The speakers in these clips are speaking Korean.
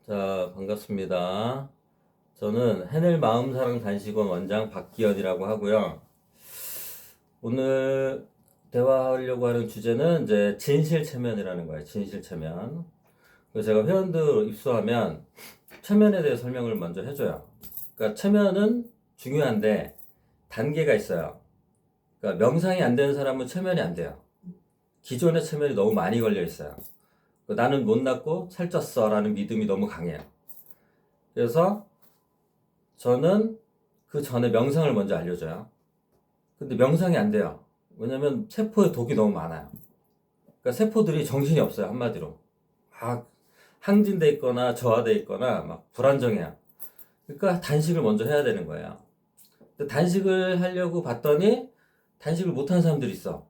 자, 반갑습니다. 저는 해낼 마음사랑 단식원 원장 박기현이라고 하고요. 오늘 대화하려고 하는 주제는 이제 진실체면이라는 거예요. 진실체면. 그래서 제가 회원들 입수하면 체면에 대해 설명을 먼저 해줘요. 그러니까 체면은 중요한데 단계가 있어요. 그러니까 명상이 안 되는 사람은 체면이 안 돼요. 기존의 체면이 너무 많이 걸려 있어요. 나는 못났고 살쪘어 라는 믿음이 너무 강해요. 그래서 저는 그 전에 명상을 먼저 알려줘요. 근데 명상이 안 돼요. 왜냐면 세포에 독이 너무 많아요. 그러니까 세포들이 정신이 없어요. 한마디로. 막 항진돼 있거나 저하돼 있거나 막 불안정해요. 그러니까 단식을 먼저 해야 되는 거예요. 근데 단식을 하려고 봤더니 단식을 못하는 사람들이 있어.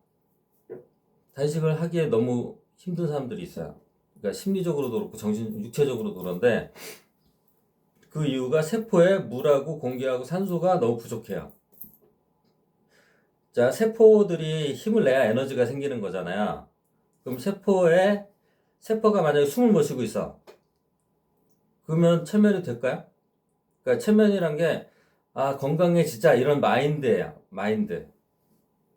단식을 하기에 너무 힘든 사람들이 있어요. 그러니까 심리적으로도 그렇고 육체적으로도 그런데 그 이유가 세포에 물하고 공기하고 산소가 너무 부족해요. 자, 세포들이 힘을 내야 에너지가 생기는 거잖아요. 그럼 세포가 만약에 숨을 못 쉬고 있어. 그러면 체면이 될까요? 그러니까 체면이란 게, 건강해지자, 이런 마인드예요. 마인드.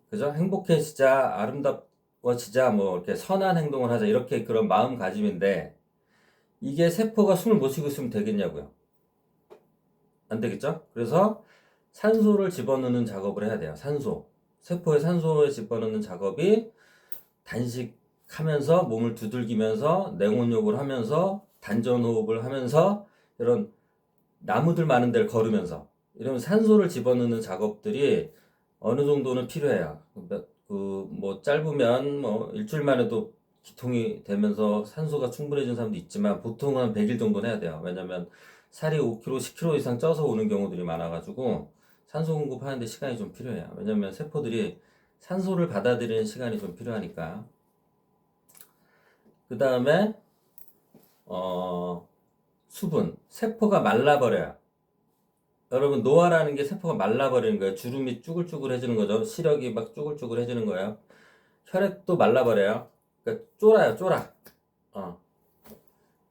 그죠? 행복해지자, 아름다워지자, 뭐, 이렇게 선한 행동을 하자, 이렇게 그런 마음가짐인데, 이게 세포가 숨을 못 쉬고 있으면 되겠냐고요? 안 되겠죠? 그래서 산소를 집어넣는 작업을 해야 돼요. 산소. 세포에 산소를 집어넣는 작업이 단식하면서 몸을 두들기면서 냉온욕을 하면서 단전호흡을 하면서 이런 나무들 많은 데를 걸으면서 이런 산소를 집어넣는 작업들이 어느 정도는 필요해요. 뭐 짧으면 뭐 일주일만 해도 기통이 되면서 산소가 충분해진 사람도 있지만 보통은 한 100일 정도는 해야 돼요. 왜냐면 살이 5kg, 10kg 이상 쪄서 오는 경우들이 많아가지고 산소 공급하는데 시간이 좀 필요해요. 왜냐면 세포들이 산소를 받아들이는 시간이 좀 필요하니까. 그 다음에 수분, 세포가 말라버려요. 여러분, 노화라는 게 세포가 말라버리는 거예요. 주름이 쭈글쭈글해지는 거죠. 시력이 막 쭈글쭈글해지는 거예요. 혈액도 말라버려요. 그러니까 쫄아요, 쫄아. 어.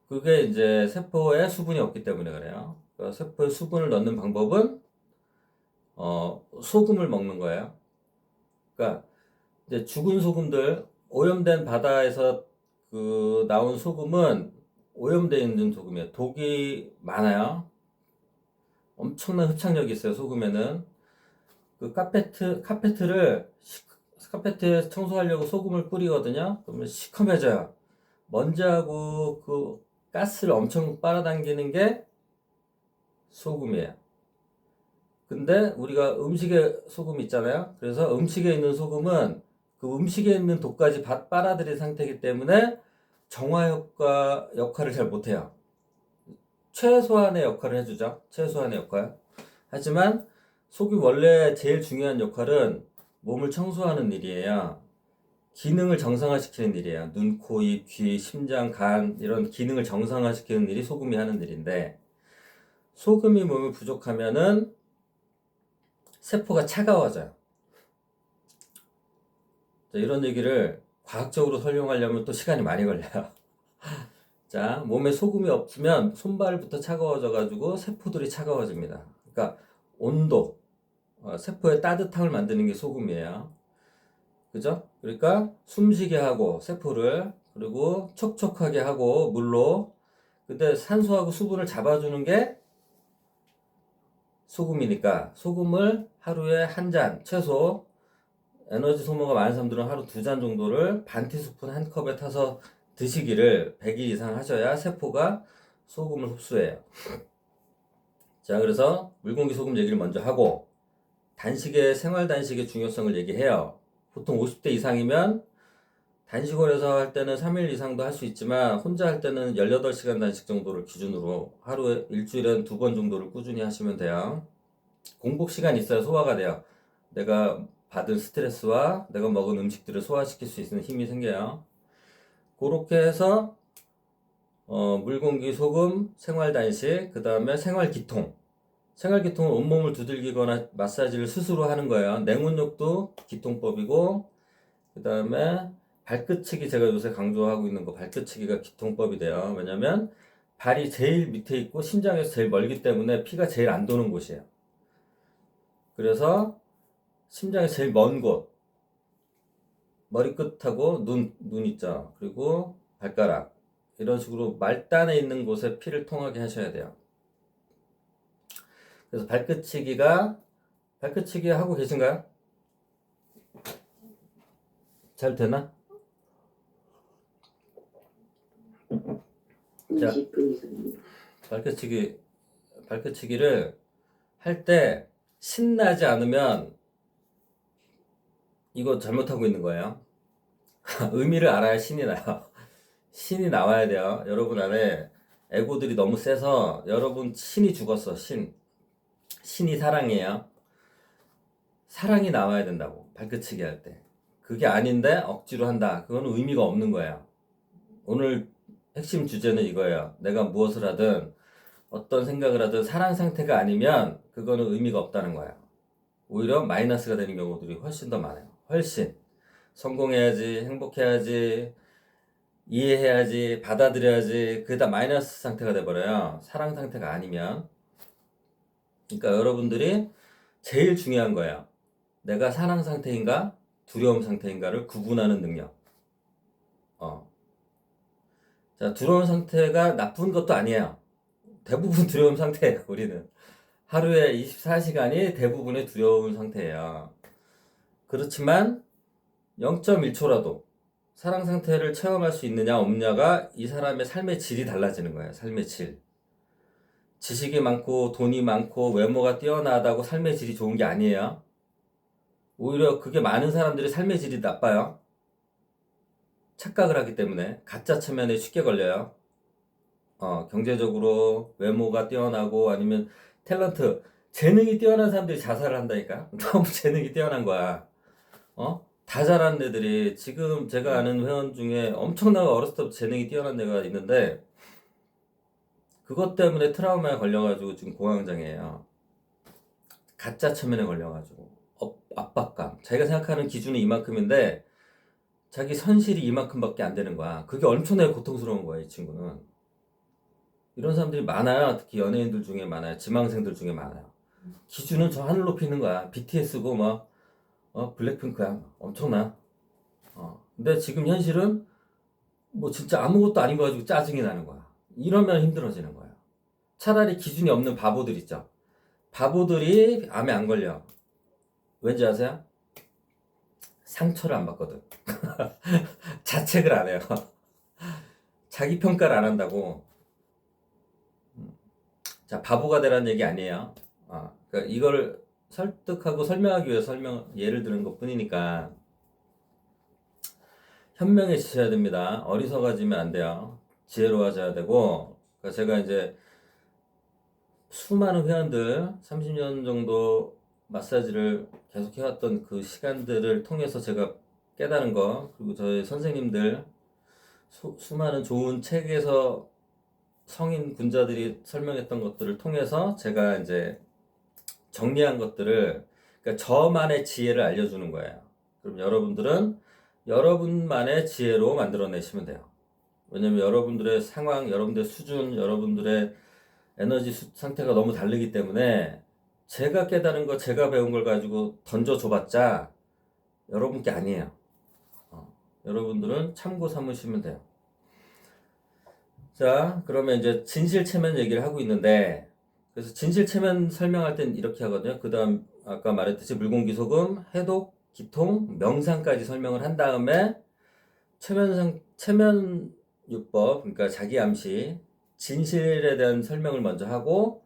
그게 이제 세포에 수분이 없기 때문에 그래요. 그러니까 세포에 수분을 넣는 방법은 소금을 먹는 거예요. 그러니까 이제 죽은 소금들, 오염된 바다에서 그 나온 소금은 오염되어 있는 소금이에요. 독이 많아요. 엄청난 흡착력이 있어요, 소금에는. 그 카페트 청소하려고 소금을 뿌리거든요. 그러면 시커매져요. 먼지하고 그 가스를 엄청 빨아당기는 게 소금이에요. 근데 우리가 음식에 소금 있잖아요. 그래서 음식에 있는 소금은 그 음식에 있는 독까지 빨아들인 상태이기 때문에 정화 효과 역할을 잘 못해요. 최소한의 역할을 해주죠. 최소한의 역할. 하지만 속이 원래 제일 중요한 역할은 몸을 청소하는 일이에요. 기능을 정상화시키는 일이에요. 눈, 코, 입, 귀, 심장, 간 이런 기능을 정상화시키는 일이 소금이 하는 일인데 소금이 몸에 부족하면은 세포가 차가워져요. 자, 이런 얘기를 과학적으로 설명하려면 또 시간이 많이 걸려요. 자, 몸에 소금이 없으면 손발부터 차가워져 가지고 세포들이 차가워집니다. 그러니까 온도, 세포의 따뜻함을 만드는 게 소금이에요. 그죠? 그러니까 숨쉬게 하고 세포를 그리고 촉촉하게 하고 물로 근데 산소하고 수분을 잡아주는 게 소금이니까 소금을 하루에 한 잔 최소 에너지 소모가 많은 사람들은 하루 2잔 정도를 반 티스푼 한 컵에 타서 드시기를 100일 이상 하셔야 세포가 소금을 흡수해요. 자, 그래서 물공기 소금 얘기를 먼저 하고 생활 단식의 중요성을 얘기해요. 보통 50대 이상이면 단식원에서 할 때는 3일 이상도 할 수 있지만 혼자 할 때는 18시간 단식 정도를 기준으로 하루에 일주일에 2번 정도를 꾸준히 하시면 돼요. 공복 시간이 있어야 소화가 돼요. 내가 받은 스트레스와 내가 먹은 음식들을 소화시킬 수 있는 힘이 생겨요. 그렇게 해서 물공기, 소금, 생활단식, 그 다음에 생활기통. 생활기통은 온몸을 두들기거나 마사지를 스스로 하는 거예요. 냉온욕도 기통법이고 그 다음에 발끝치기 제가 요새 강조하고 있는 거 발끝치기가 기통법이 돼요. 왜냐면 발이 제일 밑에 있고 심장에서 제일 멀기 때문에 피가 제일 안 도는 곳이에요. 그래서 심장에서 제일 먼 곳, 머리끝하고 눈 있죠. 그리고 발가락. 이런 식으로 말단에 있는 곳에 피를 통하게 하셔야 돼요. 그래서 발끝치기 하고 계신가요? 잘 되나? 자, 20분 이상입니다. 발끝치기를 할 때 신나지 않으면 이거 잘못하고 있는 거예요. 의미를 알아야 신이 나요. 신이 나와야 돼요. 여러분 안에 에고들이 너무 세서 여러분 신이 죽었어. 신이 사랑이에요. 사랑이 나와야 된다고. 발끝치기 할 때. 그게 아닌데 억지로 한다. 그건 의미가 없는 거예요. 오늘 핵심 주제는 이거예요. 내가 무엇을 하든 어떤 생각을 하든 사랑 상태가 아니면 그거는 의미가 없다는 거예요. 오히려 마이너스가 되는 경우들이 훨씬 더 많아요. 훨씬. 성공해야지, 행복해야지, 이해해야지, 받아들여야지. 그게 다 마이너스 상태가 돼버려요. 사랑 상태가 아니면. 그러니까 여러분들이 제일 중요한 거예요. 내가 사랑 상태인가, 두려움 상태인가를 구분하는 능력. 자, 두려움 상태가 나쁜 것도 아니에요. 대부분 두려움 상태예요, 우리는. 하루에 24시간이 대부분의 두려운 상태예요. 그렇지만 0.1초라도 사랑 상태를 체험할 수 있느냐 없느냐가 이 사람의 삶의 질이 달라지는 거예요. 삶의 질. 지식이 많고 돈이 많고 외모가 뛰어나다고 삶의 질이 좋은 게 아니에요. 오히려 그게 많은 사람들이 삶의 질이 나빠요. 착각을 하기 때문에 가짜 체면에 쉽게 걸려요. 경제적으로 외모가 뛰어나고 아니면 탤런트, 재능이 뛰어난 사람들이 자살을 한다니까? 너무 재능이 뛰어난 거야. 다 잘하는 애들이 지금 제가 아는 회원 중에 엄청나게 어렸을 때부터 재능이 뛰어난 애가 있는데 그것 때문에 트라우마에 걸려가지고 지금 공황장애예요. 가짜 체면에 걸려가지고 압박감. 자기가 생각하는 기준이 이만큼인데 자기 선실이 이만큼밖에 안 되는 거야. 그게 엄청나게 고통스러운 거야, 이 친구는. 이런 사람들이 많아요. 특히 연예인들 중에 많아요. 지망생들 중에 많아요. 기준은 저 하늘 높이 있는 거야. BTS고 막 블랙핑크야. 엄청나. 근데 지금 현실은 뭐 진짜 아무것도 아닌 거 가지고 짜증이 나는 거야. 이러면 힘들어지는 거야. 차라리 기준이 없는 바보들 있죠. 바보들이 암에 안 걸려. 왠지 아세요? 상처를 안 받거든. 자책을 안 해요. 자기 평가를 안 한다고. 자, 바보가 되라는 얘기 아니에요. 그러니까 이걸 설득하고 설명하기 위해 예를 드는 것 뿐이니까 현명해지셔야 됩니다. 어리석어지면 안 돼요. 지혜로워져야 되고, 그러니까 제가 이제 수많은 회원들 30년 정도 마사지를 계속 해왔던 그 시간들을 통해서 제가 깨달은 거, 그리고 저희 선생님들 수많은 좋은 책에서 성인 군자들이 설명했던 것들을 통해서 제가 이제 정리한 것들을, 그러니까 저만의 지혜를 알려주는 거예요. 그럼 여러분들은 여러분만의 지혜로 만들어내시면 돼요. 왜냐면 여러분들의 상황, 여러분들의 수준, 여러분들의 에너지 상태가 너무 다르기 때문에 제가 깨달은 거, 제가 배운 걸 가지고 던져줘봤자 여러분께 아니에요. 여러분들은 참고 삼으시면 돼요. 자, 그러면 이제 진실체면 얘기를 하고 있는데, 그래서 진실체면 설명할 땐 이렇게 하거든요. 그 다음, 아까 말했듯이 물공기소금, 해독, 기통, 명상까지 설명을 한 다음에, 체면유법, 그러니까 자기암시, 진실에 대한 설명을 먼저 하고,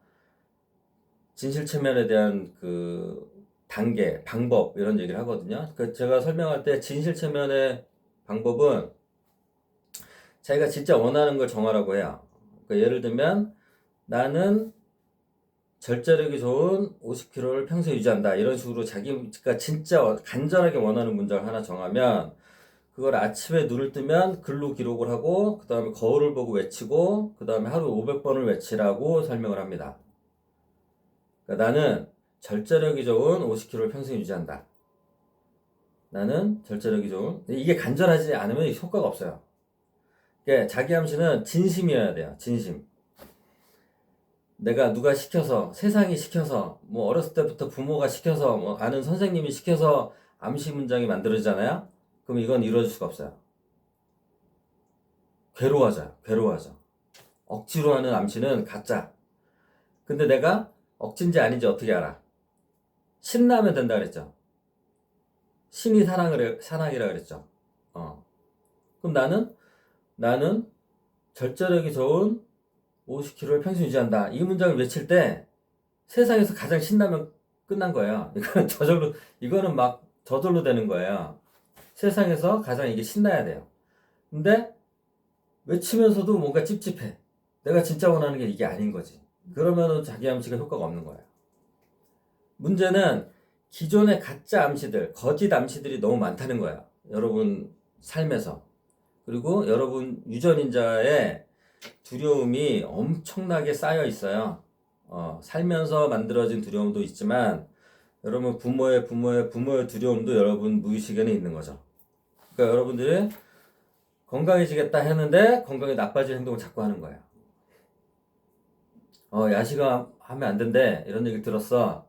진실체면에 대한 그 단계, 방법, 이런 얘기를 하거든요. 그 제가 설명할 때 진실체면의 방법은 자기가 진짜 원하는 걸 정하라고 해요. 그러니까 예를 들면 나는 절제력이 좋은 50kg를 평소에 유지한다. 이런 식으로 자기가 진짜 간절하게 원하는 문장을 하나 정하면 그걸 아침에 눈을 뜨면 글로 기록을 하고 그 다음에 거울을 보고 외치고 그 다음에 하루 500번을 외치라고 설명을 합니다. 그러니까 나는 절제력이 좋은 50kg를 평소에 유지한다. 나는 절제력이 좋은, 이게 간절하지 않으면 효과가 없어요. 그러니까 자기 암시는 진심이어야 돼요. 진심. 내가 누가 시켜서, 세상이 시켜서, 뭐 어렸을 때부터 부모가 시켜서, 뭐 아는 선생님이 시켜서 암시 문장이 만들어지잖아요? 그럼 이건 이루어질 수가 없어요. 괴로워져. 억지로 하는 암시는 가짜. 근데 내가 억지인지 아닌지 어떻게 알아? 신나면 된다 그랬죠. 신이 사랑이라 그랬죠. 그럼 나는 절제력이 좋은 50kg를 평생 유지한다. 이 문장을 외칠 때 세상에서 가장 신나면 끝난 거예요. 이거는 막 저절로 되는 거예요. 세상에서 가장 이게 신나야 돼요. 근데 외치면서도 뭔가 찝찝해. 내가 진짜 원하는 게 이게 아닌 거지. 그러면은 자기 암시가 효과가 없는 거예요. 문제는 기존의 가짜 암시들, 거짓 암시들이 너무 많다는 거예요. 여러분 삶에서. 그리고 여러분 유전인자의 두려움이 엄청나게 쌓여 있어요. 살면서 만들어진 두려움도 있지만 여러분 부모의 두려움도 여러분 무의식에는 있는 거죠. 그러니까 여러분들이 건강해지겠다 했는데 건강이 나빠질 행동을 자꾸 하는 거예요. 야식을 하면 안 된대. 이런 얘기 들었어.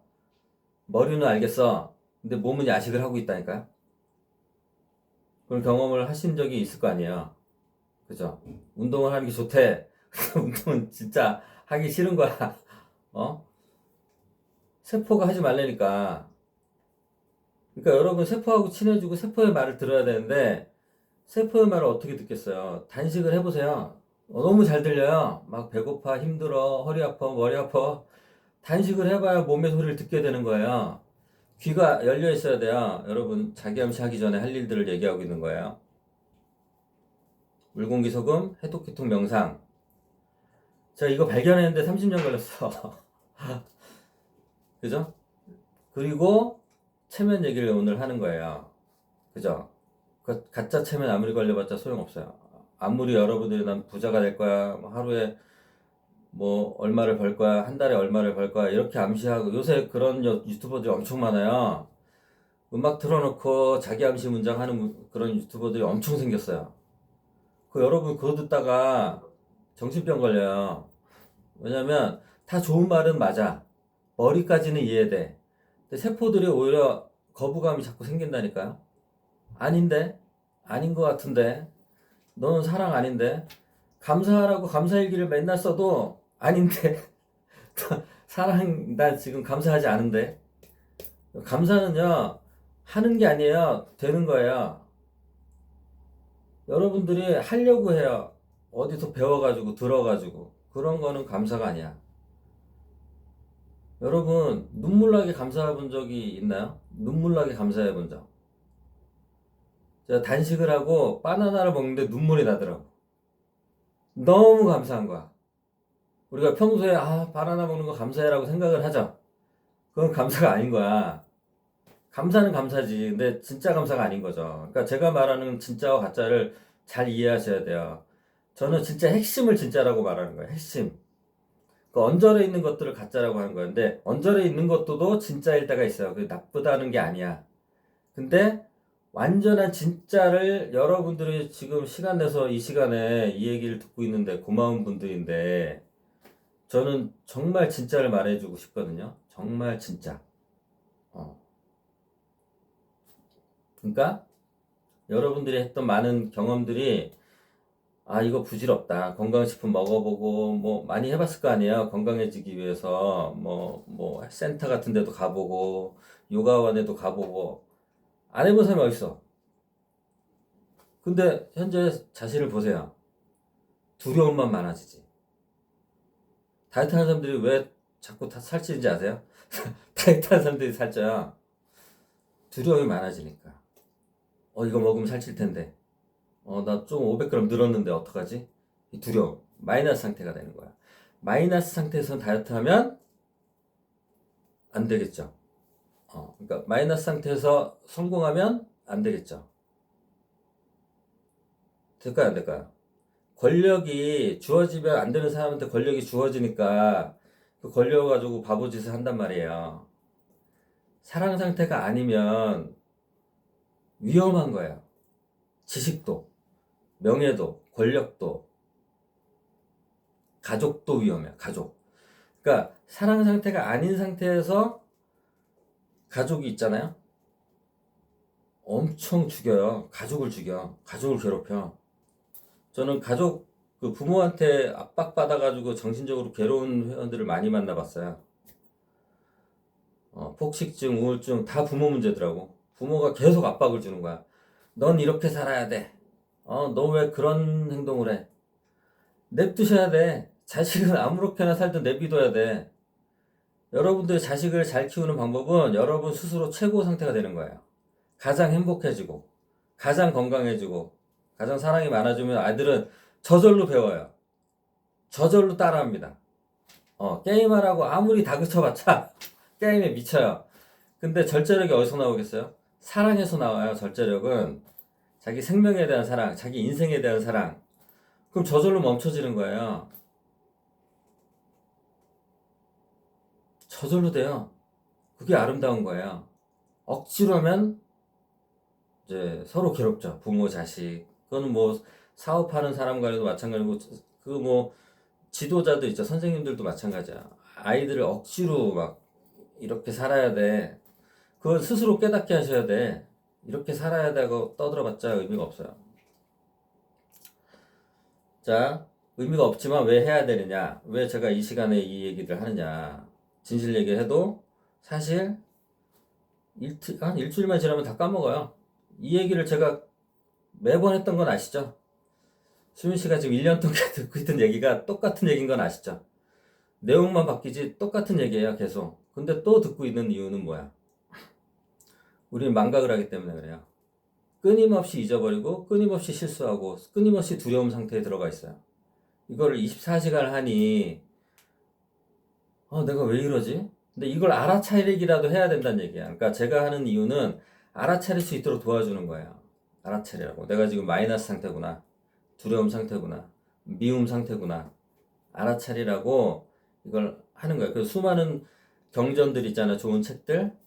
머리는 알겠어. 근데 몸은 야식을 하고 있다니까요. 그런 경험을 하신 적이 있을 거 아니에요. 그죠? 운동을 하는 게 좋대. 운동은 진짜 하기 싫은 거야. 세포가 하지 말라니까. 그러니까 여러분 세포하고 친해지고 세포의 말을 들어야 되는데 세포의 말을 어떻게 듣겠어요? 단식을 해보세요. 너무 잘 들려요. 막 배고파, 힘들어, 허리 아파, 머리 아파. 단식을 해봐야 몸의 소리를 듣게 되는 거예요. 귀가 열려 있어야 돼요. 여러분 자기 암시하기 전에 할 일들을 얘기하고 있는 거예요. 물공기 소금, 해독기통 명상. 제가 이거 발견했는데 30년 걸렸어. 그죠? 그리고 체면 얘기를 오늘 하는 거예요. 그죠? 그 가짜 체면 아무리 걸려봤자 소용없어요. 아무리 여러분들이 난 부자가 될 거야. 뭐 하루에 뭐 얼마를 벌 거야. 한 달에 얼마를 벌 거야. 이렇게 암시하고 요새 그런 유튜버들이 엄청 많아요. 음악 틀어놓고 자기 암시 문장 하는 그런 유튜버들이 엄청 생겼어요. 여러분 그거 듣다가 정신병 걸려요. 왜냐면 다 좋은 말은 맞아. 머리까지는 이해돼. 근데 세포들이 오히려 거부감이 자꾸 생긴다니까요. 아닌데? 아닌 것 같은데? 너는 사랑 아닌데? 감사하라고 감사일기를 맨날 써도 아닌데? 사랑, 나 지금 감사하지 않은데? 감사는요, 하는 게 아니에요. 되는 거예요. 여러분들이 하려고 해요. 어디서 배워가지고, 들어가지고. 그런 거는 감사가 아니야. 여러분, 눈물 나게 감사해 본 적이 있나요? 눈물 나게 감사해 본 적. 제가 단식을 하고 바나나를 먹는데 눈물이 나더라고. 너무 감사한 거야. 우리가 평소에, 바나나 먹는 거 감사해라고 생각을 하죠. 그건 감사가 아닌 거야. 감사는 감사지. 근데 진짜 감사가 아닌 거죠. 그러니까 제가 말하는 진짜와 가짜를 잘 이해하셔야 돼요. 저는 진짜 핵심을 진짜라고 말하는 거예요. 핵심. 그 언저리에 있는 것들을 가짜라고 하는 거예요. 근데 언저리에 있는 것도 진짜일 때가 있어요. 그게 나쁘다는 게 아니야. 근데 완전한 진짜를 여러분들이 지금 시간 내서 이 시간에 이 얘기를 듣고 있는데 고마운 분들인데 저는 정말 진짜를 말해주고 싶거든요. 정말 진짜. 그러니까 여러분들이 했던 많은 경험들이 이거 부질없다. 건강식품 먹어보고 뭐 많이 해봤을 거 아니에요. 건강해지기 위해서 뭐 센터 같은 데도 가보고 요가원에도 가보고 안 해본 사람이 어딨어. 근데 현재 자신을 보세요. 두려움만 많아지지. 다이어트 하는 사람들이 왜 자꾸 다 살찌는지 아세요? 다이어트 하는 사람들이 살쪄요. 두려움이 많아지니까. 이거 먹으면 살찔 텐데. 나 좀 500g 늘었는데 어떡하지? 이 두려움. 마이너스 상태가 되는 거야. 마이너스 상태에서 다이어트 하면 안 되겠죠. 그러니까 마이너스 상태에서 성공하면 안 되겠죠. 될까요, 안 될까요? 권력이 주어지면 안 되는 사람한테 권력이 주어지니까 그 권력 가지고 바보짓을 한단 말이에요. 사랑 상태가 아니면 위험한 거예요. 지식도, 명예도, 권력도, 가족도 위험해요. 가족. 그러니까 사랑 상태가 아닌 상태에서 가족이 있잖아요. 엄청 죽여요. 가족을 죽여. 가족을 괴롭혀. 저는 가족 그 부모한테 압박받아가지고 정신적으로 괴로운 회원들을 많이 만나봤어요. 폭식증, 우울증 다 부모 문제더라고. 부모가 계속 압박을 주는 거야. 넌 이렇게 살아야 돼. 너 왜 그런 행동을 해? 냅두셔야 돼. 자식은 아무렇게나 살든 내비둬야 돼. 여러분들 자식을 잘 키우는 방법은 여러분 스스로 최고 상태가 되는 거예요. 가장 행복해지고, 가장 건강해지고, 가장 사랑이 많아지면 아이들은 저절로 배워요. 저절로 따라합니다. 게임하라고 아무리 다그쳐봤자 게임에 미쳐요. 근데 절제력이 어디서 나오겠어요? 사랑에서 나와요. 절제력은 자기 생명에 대한 사랑, 자기 인생에 대한 사랑. 그럼 저절로 멈춰지는 거예요. 저절로 돼요. 그게 아름다운 거예요. 억지로 하면 이제 서로 괴롭죠. 부모, 자식. 그거는 뭐 사업하는 사람 간에도 마찬가지고 그 뭐 지도자도 있죠. 선생님들도 마찬가지야. 아이들을 억지로 막 이렇게 살아야 돼. 그걸 스스로 깨닫게 하셔야 돼. 이렇게 살아야 되고 떠들어봤자 의미가 없어요. 자, 의미가 없지만 왜 해야 되느냐? 왜 제가 이 시간에 이 얘기를 하느냐? 진실 얘기를 해도 사실 한 일주일만 지나면 다 까먹어요. 이 얘기를 제가 매번 했던 건 아시죠? 수민 씨가 지금 1년 동안 듣고 있던 얘기가 똑같은 얘기인 건 아시죠? 내용만 바뀌지 똑같은 얘기예요, 계속. 근데 또 듣고 있는 이유는 뭐야? 우리는 망각을 하기 때문에 그래요. 끊임없이 잊어버리고 끊임없이 실수하고 끊임없이 두려움 상태에 들어가 있어요. 이거를 24시간 하니 내가 왜 이러지? 근데 이걸 알아차리기라도 해야 된다는 얘기야. 그러니까 제가 하는 이유는 알아차릴 수 있도록 도와주는 거예요. 알아차리라고. 내가 지금 마이너스 상태구나. 두려움 상태구나. 미움 상태구나. 알아차리라고 이걸 하는 거예요. 그래서 수많은 경전들 있잖아요. 좋은 책들.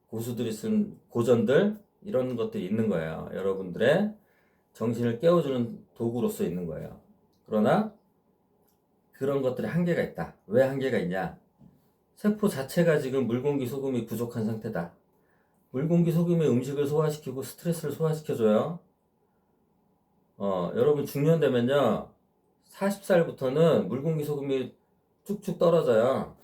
고수들이 쓴 고전들. 이런 것들이 있는 거예요. 여러분들의 정신을 깨워주는 도구로서 있는 거예요. 그러나 그런 것들이 한계가 있다. 왜 한계가 있냐? 세포 자체가 지금 물공기 소금이 부족한 상태다. 물공기 소금이 음식을 소화시키고 스트레스를 소화시켜줘요. 여러분 중년 되면요. 40살부터는 물공기 소금이 쭉쭉 떨어져요.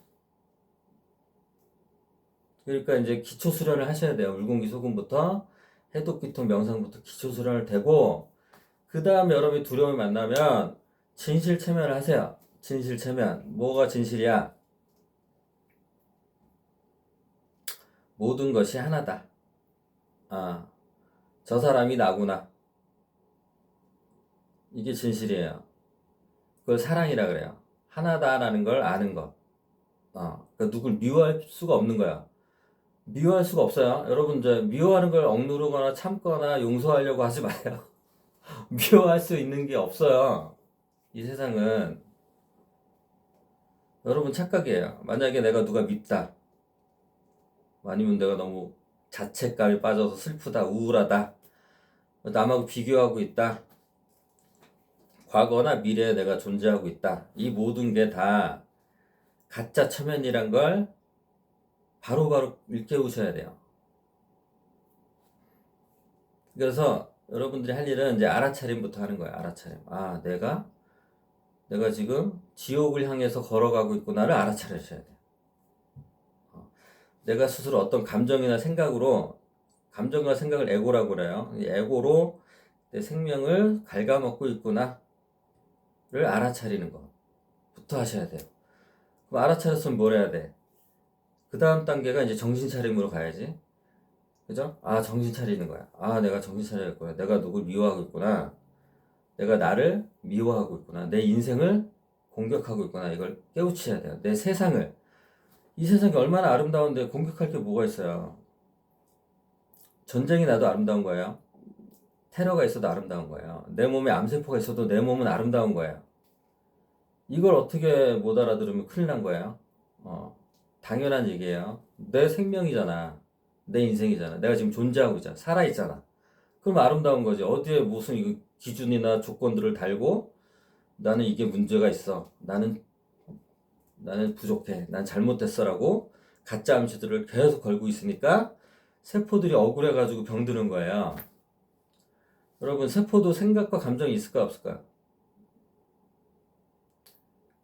그러니까 이제 기초 수련을 하셔야 돼요. 물공기 소금부터 해독기통 명상부터 기초 수련을 되고 그 다음에 여러분이 두려움이 만나면 진실 체면을 하세요. 진실 체면. 뭐가 진실이야? 모든 것이 하나다. 저 사람이 나구나. 이게 진실이에요. 그걸 사랑이라 그래요. 하나다라는 걸 아는 것. 그러니까 누굴 미워할 수가 없는 거야. 미워할 수가 없어요. 여러분, 이제 미워하는 걸 억누르거나 참거나 용서하려고 하지 마요. 미워할 수 있는 게 없어요. 이 세상은. 여러분 착각이에요. 만약에 내가 누가 밉다. 아니면 내가 너무 자책감에 빠져서 슬프다, 우울하다. 남하고 비교하고 있다. 과거나 미래에 내가 존재하고 있다. 이 모든 게 다 가짜 체면이란 걸 바로바로 일깨우셔야 돼요. 그래서 여러분들이 할 일은 이제 알아차림부터 하는 거예요. 알아차림. 내가 지금 지옥을 향해서 걸어가고 있구나를 알아차리셔야 돼요. 내가 스스로 어떤 감정이나 생각으로, 감정과 생각을 에고라고 그래요. 이 에고로 내 생명을 갉아먹고 있구나를 알아차리는 것부터 하셔야 돼요. 그럼 알아차렸으면 뭘 해야 돼? 그 다음 단계가 이제 정신 차림으로 가야지. 그죠? 정신 차리는 거야. 내가 정신 차려야겠구나. 내가 누굴 미워하고 있구나. 내가 나를 미워하고 있구나. 내 인생을 공격하고 있구나. 이걸 깨우쳐야 돼요. 내 세상을. 이 세상이 얼마나 아름다운데 공격할 게 뭐가 있어요. 전쟁이 나도 아름다운 거예요. 테러가 있어도 아름다운 거예요. 내 몸에 암세포가 있어도 내 몸은 아름다운 거예요. 이걸 어떻게 못 알아들으면 큰일 난 거예요. 당연한 얘기예요. 내 생명이잖아. 내 인생이잖아. 내가 지금 존재하고 있잖아. 살아있잖아. 그럼 아름다운 거지. 어디에 무슨 이거 기준이나 조건들을 달고 나는 이게 문제가 있어. 나는 나는 부족해, 난 잘못됐어라고 가짜 암시들을 계속 걸고 있으니까 세포들이 억울해가지고 병드는 거예요. 여러분, 세포도 생각과 감정이 있을까 없을까요?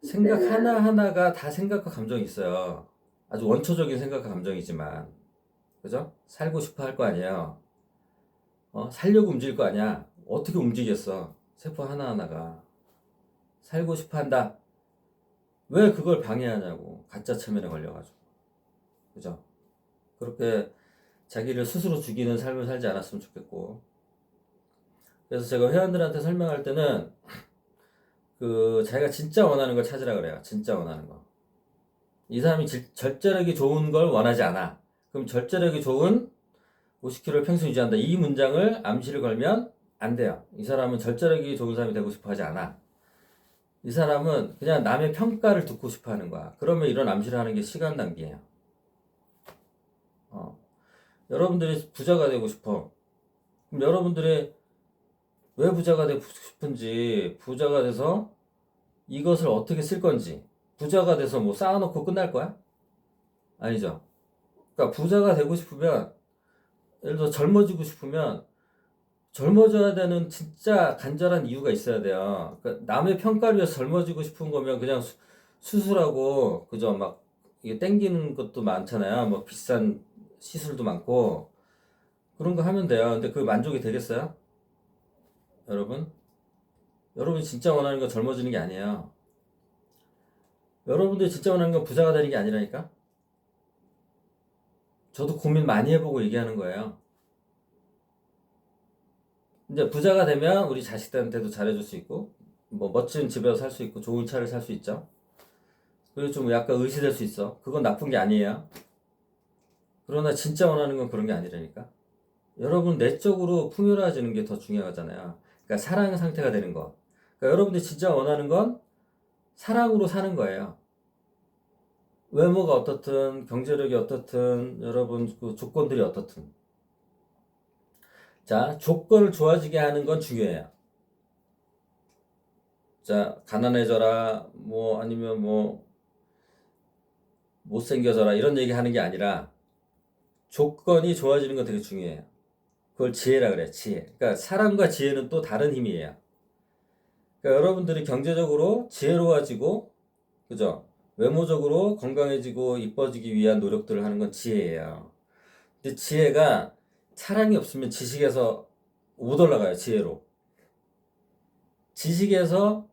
생각 하나하나가 다 생각과 감정이 있어요. 아주 원초적인 생각과 감정이지만, 그죠? 살고 싶어 할 거 아니에요. 살려고 움직일 거 아니야. 어떻게 움직였어? 세포 하나하나가. 살고 싶어 한다. 왜 그걸 방해하냐고. 가짜 체면에 걸려가지고. 그죠? 그렇게 자기를 스스로 죽이는 삶을 살지 않았으면 좋겠고. 그래서 제가 회원들한테 설명할 때는 자기가 진짜 원하는 걸 찾으라 그래요. 진짜 원하는 거. 이 사람이 절제력이 좋은 걸 원하지 않아. 그럼 절제력이 좋은 50kg를 평생 유지한다. 이 문장을 암시를 걸면 안 돼요. 이 사람은 절제력이 좋은 사람이 되고 싶어 하지 않아. 이 사람은 그냥 남의 평가를 듣고 싶어 하는 거야. 그러면 이런 암시를 하는 게 시간 낭비예요. 여러분들이 부자가 되고 싶어. 그럼 여러분들이 왜 부자가 되고 싶은지, 부자가 돼서 이것을 어떻게 쓸 건지, 부자가 돼서 뭐 쌓아놓고 끝날 거야? 아니죠. 그러니까 부자가 되고 싶으면, 예를 들어 젊어지고 싶으면 젊어져야 되는 진짜 간절한 이유가 있어야 돼요. 그러니까 남의 평가를 위해서 젊어지고 싶은 거면 그냥 수술하고, 그죠? 막 이게 땡기는 것도 많잖아요. 뭐 비싼 시술도 많고 그런 거 하면 돼요. 근데 그 만족이 되겠어요? 여러분? 여러분이 진짜 원하는 건 젊어지는 게 아니에요. 여러분들이 진짜 원하는 건 부자가 되는 게 아니라니까? 저도 고민 많이 해보고 얘기하는 거예요. 이제 부자가 되면 우리 자식들한테도 잘해줄 수 있고, 뭐 멋진 집에서 살 수 있고, 좋은 차를 살 수 있죠. 그리고 좀 약간 의시될 수 있어. 그건 나쁜 게 아니에요. 그러나 진짜 원하는 건 그런 게 아니라니까. 여러분 내적으로 풍요로워지는 게 더 중요하잖아요. 그러니까 사랑 상태가 되는 거. 그러니까 여러분들이 진짜 원하는 건 사랑으로 사는 거예요. 외모가 어떻든, 경제력이 어떻든, 여러분 그 조건들이 어떻든. 자, 조건을 좋아지게 하는 건 중요해요. 자, 가난해져라, 뭐, 아니면 뭐, 못생겨져라, 이런 얘기 하는 게 아니라, 조건이 좋아지는 건 되게 중요해요. 그걸 지혜라 그래, 지혜. 그러니까 사랑과 지혜는 또 다른 힘이에요. 그러니까 여러분들이 경제적으로 지혜로워지고, 그죠? 외모적으로 건강해지고 이뻐지기 위한 노력들을 하는 건 지혜예요. 근데 지혜가 사랑이 없으면 지식에서 못 올라가요, 지혜로. 지식에서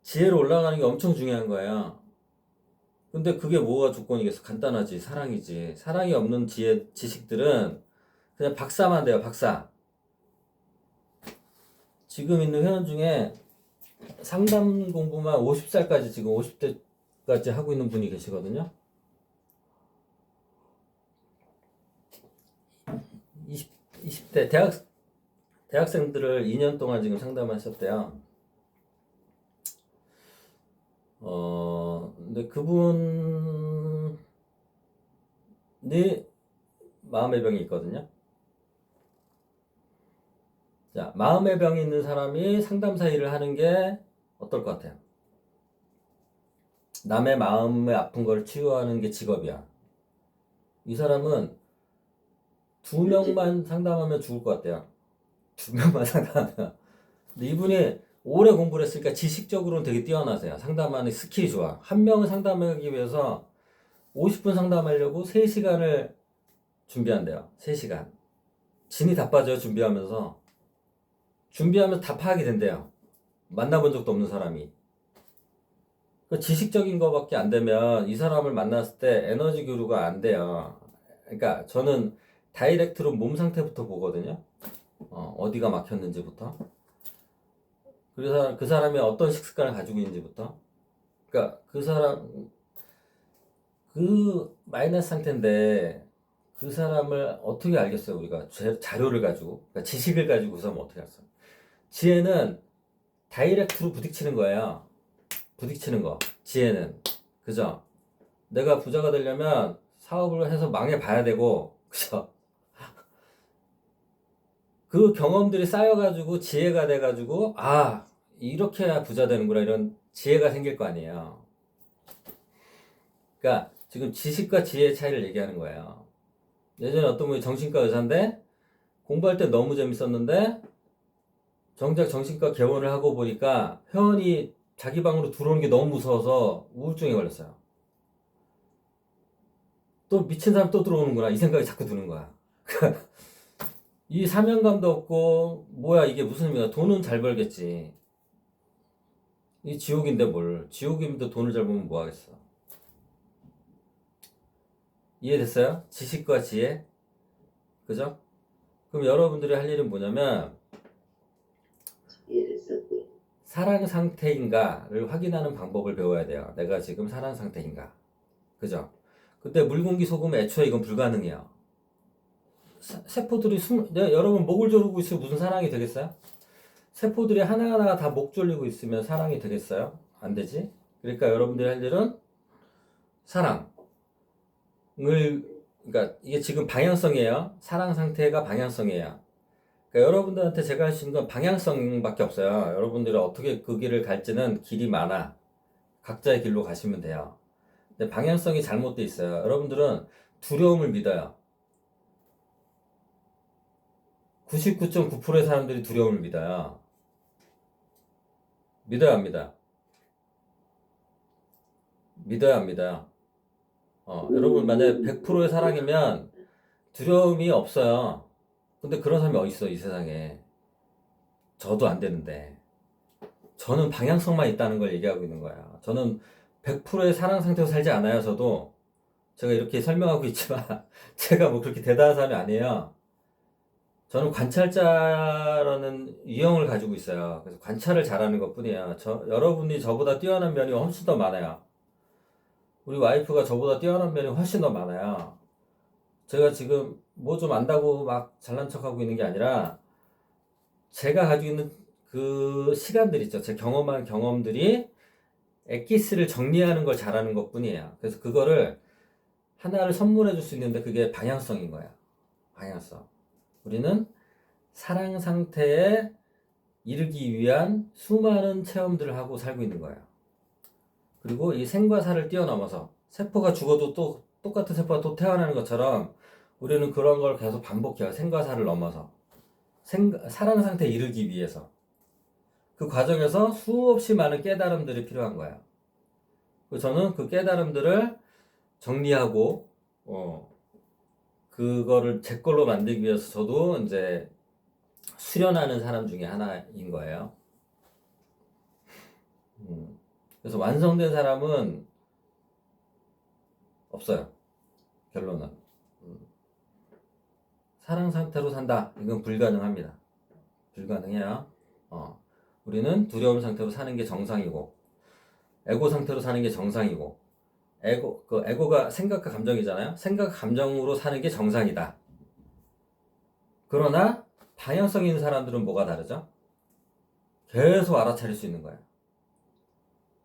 지혜로 올라가는 게 엄청 중요한 거예요. 근데 그게 뭐가 조건이겠어? 간단하지. 사랑이지. 사랑이 없는 지식들은 그냥 박사만 돼요, 박사. 지금 있는 회원 중에 상담 공부만 50살까지, 지금 50대까지 하고 있는 분이 계시거든요. 20대 대학생들을 2년 동안 지금 상담하셨대요. 근데 그분이 마음의 병이 있거든요. 자, 마음의 병이 있는 사람이 상담사 일을 하는 게 어떨 것 같아요? 남의 마음의 아픈 걸 치유하는 게 직업이야. 이 사람은 2명만 상담하면 죽을 것 같아요. 2명만 상담하면. 근데 이분이 오래 공부를 했으니까 지식적으로는 되게 뛰어나세요. 상담하는 스킬이 좋아. 한 명을 상담하기 위해서 50분 상담하려고 3시간을 준비한대요. 3시간. 진이 다 빠져요, 준비하면서. 준비하면서 다 파악이 된대요. 만나본 적도 없는 사람이. 그 지식적인 거밖에 안 되면 이 사람을 만났을 때 에너지 교류가 안 돼요. 그러니까 저는 다이렉트로 몸 상태부터 보거든요. 어디가 막혔는지부터. 그래서 그 사람이 어떤 식습관을 가지고 있는지부터. 그러니까 그 마이너스 상태인데 그 사람을 어떻게 알겠어요, 우리가? 자료를 가지고. 그러니까 지식을 가지고 그 사람을 어떻게 알았어요? 지혜는 다이렉트로 부딪히는 거예요. 부딪히는 거. 지혜는. 그죠? 내가 부자가 되려면 사업을 해서 망해봐야 되고, 그죠? 그 경험들이 쌓여가지고 지혜가 돼가지고, 아, 이렇게 해야 부자 되는구나, 이런 지혜가 생길 거 아니에요. 그러니까 지금 지식과 지혜의 차이를 얘기하는 거예요. 예전에 어떤 분이 정신과 의사인데 공부할 때 너무 재밌었는데 정작 정신과 개원을 하고 보니까 회원이 자기 방으로 들어오는 게 너무 무서워서 우울증에 걸렸어요. 또 미친 사람 또 들어오는구나 이 생각이 자꾸 드는 거야. 이 사명감도 없고 뭐야 이게 무슨 의미야. 돈은 잘 벌겠지. 이 지옥인데 뭘. 지옥이면 돈을 잘 벌면 뭐 하겠어. 이해됐어요? 지식과 지혜? 그죠? 그럼 여러분들이 할 일은 뭐냐면 사랑 상태인가를 확인하는 방법을 배워야 돼요. 내가 지금 사랑 상태인가. 그죠? 근데 물, 공기, 소금 애초에 이건 불가능해요. 세포들이 여러분 목을 조르고 있으면 무슨 사랑이 되겠어요? 세포들이 하나하나 다 목 졸리고 있으면 사랑이 되겠어요? 안 되지? 그러니까 여러분들이 할 일은 사랑을, 그러니까 이게 지금 방향성이에요. 사랑 상태가 방향성이에요. 그러니까 여러분들한테 제가 할 수 있는 건 방향성밖에 없어요. 여러분들이 어떻게 그 길을 갈지는 길이 많아. 각자의 길로 가시면 돼요. 근데 방향성이 잘못돼 있어요. 여러분들은 두려움을 믿어요. 99.9%의 사람들이 두려움을 믿어요. 믿어야 합니다. 믿어야 합니다. 여러분 만약에 100%의 사랑이면 두려움이 없어요. 근데 그런 사람이 어딨어 이 세상에. 저도 안 되는데. 저는 방향성만 있다는 걸 얘기하고 있는 거야. 저는 100%의 사랑 상태로 살지 않아요. 저도 제가 이렇게 설명하고 있지만 제가 뭐 그렇게 대단한 사람이 아니에요. 저는 관찰자라는 유형을 가지고 있어요. 그래서 관찰을 잘하는 것 뿐이에요. 여러분이 저보다 뛰어난 면이 훨씬 더 많아요. 우리 와이프가 저보다 뛰어난 면이 훨씬 더 많아요. 제가 지금 뭐 좀 안다고 막 잘난 척하고 있는 게 아니라 제가 가지고 있는 그 시간들 있죠. 제 경험한 경험들이 엑기스를 정리하는 걸 잘하는 것 뿐이에요. 그래서 그거를 하나를 선물해 줄 수 있는데 그게 방향성인 거야. 방향성. 우리는 사랑 상태에 이르기 위한 수많은 체험들을 하고 살고 있는 거예요. 그리고 이 생과 사를 뛰어넘어서 세포가 죽어도 또 똑같은 세포가 또 태어나는 것처럼 우리는 그런 걸 계속 반복해요. 생과 사를 넘어서. 사랑 상태에 이르기 위해서. 그 과정에서 수없이 많은 깨달음들이 필요한 거예요. 저는 그 깨달음들을 정리하고, 그거를 제 걸로 만들기 위해서 저도 이제 수련하는 사람 중에 하나인 거예요. 그래서 완성된 사람은 없어요. 결론은. 사랑 상태로 산다. 이건 불가능합니다. 불가능해요. 우리는 두려움 상태로 사는 게 정상이고, 에고 상태로 사는 게 정상이고, 에고가 생각과 감정이잖아요. 생각, 감정으로 사는 게 정상이다. 그러나, 방향성 있는 사람들은 뭐가 다르죠? 계속 알아차릴 수 있는 거예요.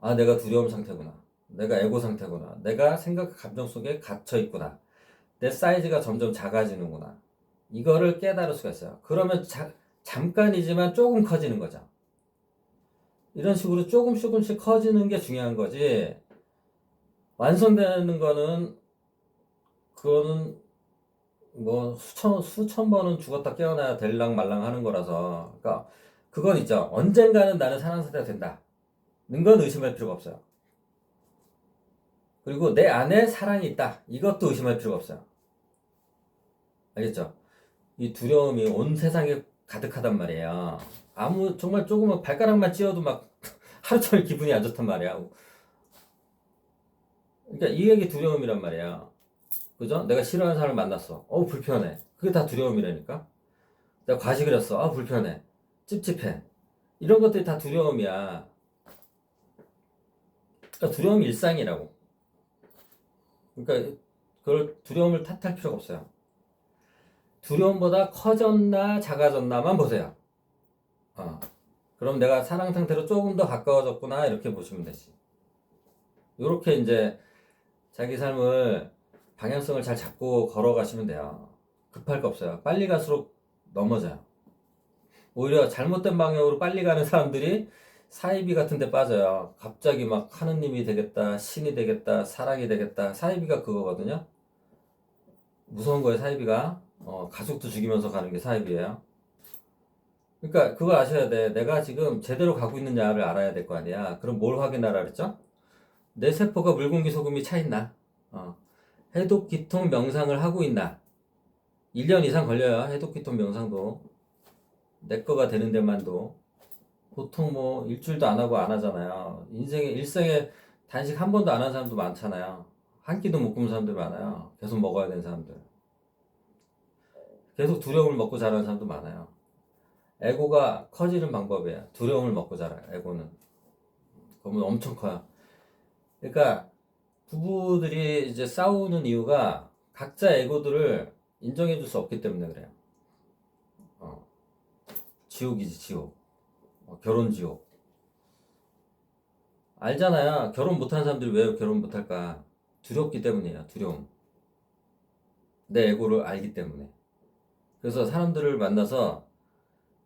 아, 내가 두려움 상태구나. 내가 에고 상태구나. 내가 생각, 감정 속에 갇혀 있구나. 내 사이즈가 점점 작아지는구나. 이거를 깨달을 수가 있어요. 그러면 잠깐이지만 조금 커지는 거죠. 이런 식으로 조금씩 커지는 게 중요한 거지. 완성되는 거는, 그거는 뭐 수천 번은 죽었다 깨어나야 될랑 말랑 하는 거라서. 그러니까 그건 있죠. 언젠가는 나는 사랑 상태가 된다. 는 건 의심할 필요가 없어요. 그리고 내 안에 사랑이 있다. 이것도 의심할 필요가 없어요. 알겠죠? 이 두려움이 온 세상에 가득하단 말이에요. 정말 조금만 발가락만 찧어도 막 하루 종일 기분이 안 좋단 말이야. 그러니까 이게 두려움이란 말이야. 그죠? 내가 싫어하는 사람을 만났어. 불편해. 그게 다 두려움이라니까? 내가 과식을 했어. 불편해. 찝찝해. 이런 것들이 다 두려움이야. 그러니까 두려움이 일상이라고. 그러니까 그걸 두려움을 탓할 필요가 없어요. 두려움보다 커졌나 작아졌나만 보세요. 그럼 내가 사랑 상태로 조금 더 가까워졌구나 이렇게 보시면 되지. 이렇게 이제 자기 삶을 방향성을 잘 잡고 걸어가시면 돼요. 급할 거 없어요. 빨리 갈수록 넘어져요. 오히려 잘못된 방향으로 빨리 가는 사람들이 사이비 같은 데 빠져요. 갑자기 막 하느님이 되겠다, 신이 되겠다, 사랑이 되겠다. 사이비가 그거거든요. 무서운 거예요, 사이비가. 가족도 죽이면서 가는 게 사이비예요. 그러니까 그거 아셔야 돼. 내가 지금 제대로 가고 있느냐를 알아야 될 거 아니야. 그럼 뭘 확인하라 그랬죠? 내 세포가 물 공기 소금이 차 있나? 해독 기통 명상을 하고 있나? 1년 이상 걸려요. 해독 기통 명상도. 내 거가 되는 데만도. 보통 뭐 일주일도 안 하고 안 하잖아요. 일생에 단식 한 번도 안 한 사람도 많잖아요. 한 끼도 못 굶은 사람들 많아요. 계속 먹어야 되는 사람들. 계속 두려움을 먹고 자라는 사람도 많아요. 에고가 커지는 방법이에요. 두려움을 먹고 자라요. 에고는. 그러면 엄청 커요. 그러니까 부부들이 이제 싸우는 이유가 각자 에고들을 인정해 줄 수 없기 때문에 그래요. 지옥이지, 지옥. 결혼 지옥. 알잖아요. 결혼 못하는 사람들이 왜 결혼 못할까? 두렵기 때문이에요. 두려움. 내 에고를 알기 때문에. 그래서 사람들을 만나서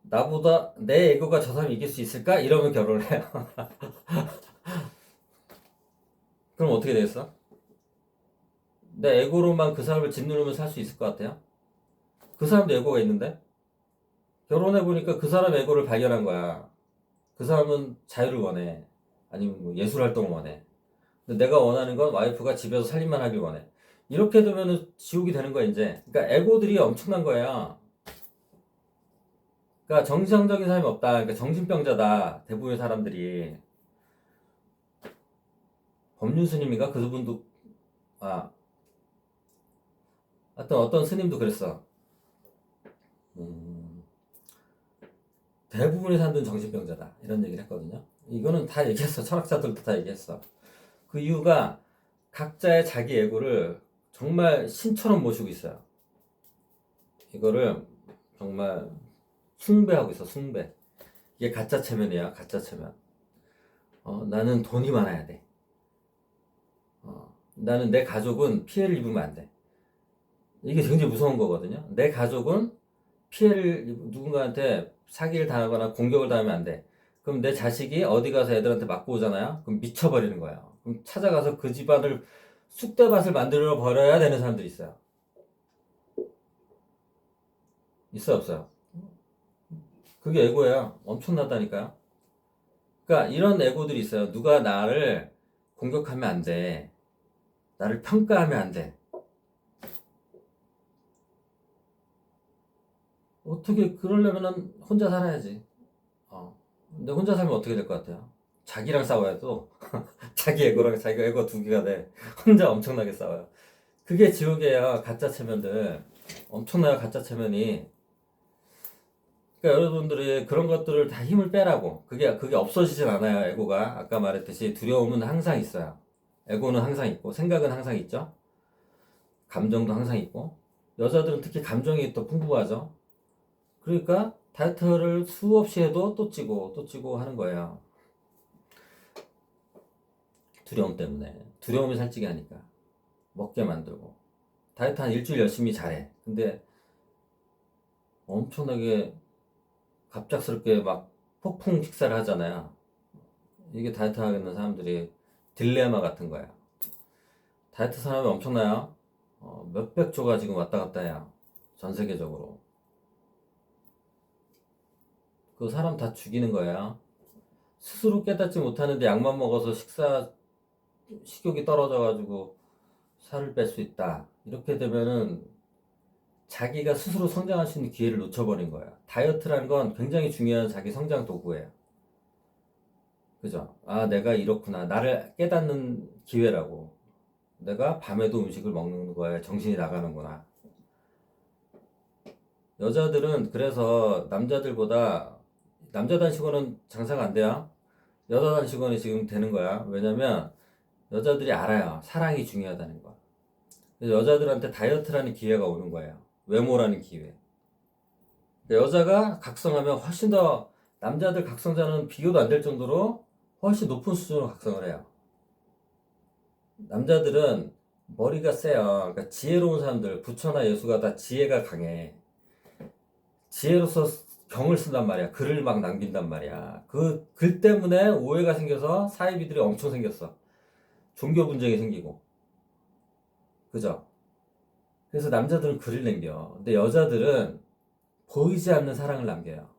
나보다 내 에고가 저 사람 이길 수 있을까? 이러면 결혼을 해요. 그럼 어떻게 되겠어? 내 에고로만 그 사람을 짓누르면 살 수 있을 것 같아요? 그 사람도 에고가 있는데? 결혼해보니까 그 사람 에고를 발견한 거야. 그 사람은 자유를 원해. 아니면 뭐 예술 활동을 원해. 근데 내가 원하는 건 와이프가 집에서 살림만 하길 원해. 이렇게 되면은 지옥이 되는 거야, 이제. 그러니까 에고들이 엄청난 거야. 그러니까 정상적인 사람이 없다. 그러니까 정신병자다. 대부분의 사람들이. 법륜 스님인가? 그분도, 아, 하여튼 어떤 스님도 그랬어. 음, 대부분의 사람들은 정신병자다. 이런 얘기를 했거든요. 이거는 다 얘기했어. 철학자들도 다 얘기했어. 그 이유가 각자의 자기 에고를 정말 신처럼 모시고 있어요. 이거를 정말 숭배하고 있어, 숭배. 이게 가짜 체면이야, 가짜 체면. 나는 돈이 많아야 돼. 나는 내 가족은 피해를 입으면 안 돼. 이게 굉장히 무서운 거거든요. 내 가족은 누군가한테 사기를 당하거나 공격을 당하면 안 돼. 그럼 내 자식이 어디 가서 애들한테 맞고 오잖아요? 그럼 미쳐버리는 거예요. 그럼 찾아가서 그 집안을 쑥대밭을 만들어 버려야 되는 사람들이 있어요. 있어요, 없어요? 그게 에고예요. 엄청나다니까요. 그러니까 이런 에고들이 있어요. 누가 나를 공격하면 안 돼. 나를 평가하면 안 돼. 어떻게 그러려면은 혼자 살아야지. 근데 혼자 살면 어떻게 될 것 같아요? 자기랑 싸워야 또 자기 에고랑 자기 에고 두 개가 돼. 혼자 엄청나게 싸워요. 그게 지옥이에요. 가짜 체면들. 엄청나요, 가짜 체면이. 그러니까 여러분들이 그런 것들을 다 힘을 빼라고. 그게 없어지진 않아요, 에고가. 아까 말했듯이 두려움은 항상 있어요. 에고는 항상 있고, 생각은 항상 있죠. 감정도 항상 있고. 여자들은 특히 감정이 또 풍부하죠. 그러니까 다이어트를 수없이 해도 또 찌고, 또 찌고 하는 거예요. 두려움 때문에. 두려움이 살찌게 하니까. 먹게 만들고. 다이어트 한 일주일 열심히 잘해. 근데 엄청나게 갑작스럽게 막 폭풍 식사를 하잖아요. 이게 다이어트 하겠는 사람들이 딜레마 같은 거야. 다이어트 사람이 엄청나요. 몇백 조가 지금 왔다 갔다 해요. 전 세계적으로. 그 사람 다 죽이는 거예요. 스스로 깨닫지 못하는데 약만 먹어서 식욕이 떨어져가지고 살을 뺄 수 있다. 이렇게 되면은 자기가 스스로 성장할 수 있는 기회를 놓쳐버린 거야. 다이어트라는 건 굉장히 중요한 자기 성장 도구예요. 그죠? 아, 내가 이렇구나. 나를 깨닫는 기회라고. 내가 밤에도 음식을 먹는 거에 정신이 나가는구나. 여자들은 그래서 남자 단식원은 장사가 안 돼요. 여자 단식원이 지금 되는 거야. 왜냐면 여자들이 알아요. 사랑이 중요하다는 거. 그래서 여자들한테 다이어트라는 기회가 오는 거예요. 외모라는 기회. 여자가 각성하면 훨씬 더 남자들 각성자는 비교도 안 될 정도로 훨씬 높은 수준으로 각성을 해요. 남자들은 머리가 세요. 그러니까 지혜로운 사람들, 부처나 예수가 다 지혜가 강해. 지혜로서 경을 쓴단 말이야. 글을 막 남긴단 말이야. 그 글 때문에 오해가 생겨서 사이비들이 엄청 생겼어. 종교 분쟁이 생기고. 그죠? 그래서 남자들은 글을 남겨. 근데 여자들은 보이지 않는 사랑을 남겨요.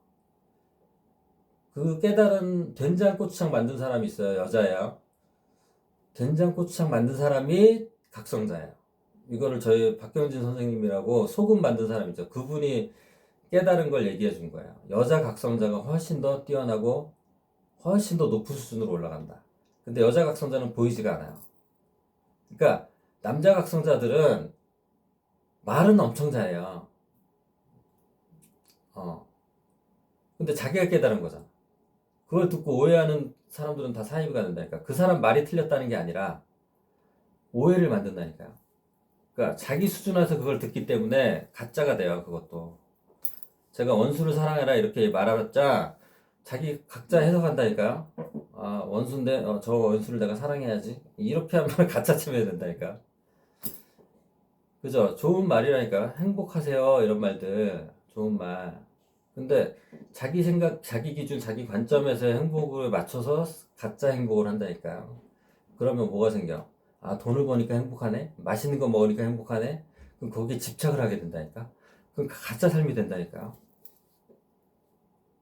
그 깨달은 된장고추장 만든 사람이 있어요. 여자예요. 된장고추장 만든 사람이 각성자예요. 이거를 저희 박경진 선생님이라고 소금 만든 사람 있죠. 그분이 깨달은 걸 얘기해 준 거예요. 여자 각성자가 훨씬 더 뛰어나고 훨씬 더 높은 수준으로 올라간다. 근데 여자 각성자는 보이지가 않아요. 그러니까 남자 각성자들은 말은 엄청 잘해요. 근데 자기가 깨달은 거잖아. 그걸 듣고 오해하는 사람들은 다 사이비가 된다니까. 그 사람 말이 틀렸다는 게 아니라 오해를 만든다니까요. 그러니까 자기 수준에서 그걸 듣기 때문에 가짜가 돼요. 그것도. 제가 원수를 사랑해라 이렇게 말해봤자 자기 각자 해석한다니까요. 아, 원수인데 저 원수를 내가 사랑해야지. 이렇게 하면 가짜 치면 된다니까. 그죠? 좋은 말이라니까. 행복하세요. 이런 말들. 좋은 말. 근데 자기 생각, 자기 기준, 자기 관점에서의 행복을 맞춰서 가짜 행복을 한다니까요. 그러면 뭐가 생겨? 아, 돈을 버니까 행복하네? 맛있는 거 먹으니까 행복하네? 그럼 거기에 집착을 하게 된다니까? 그럼 가짜 삶이 된다니까요.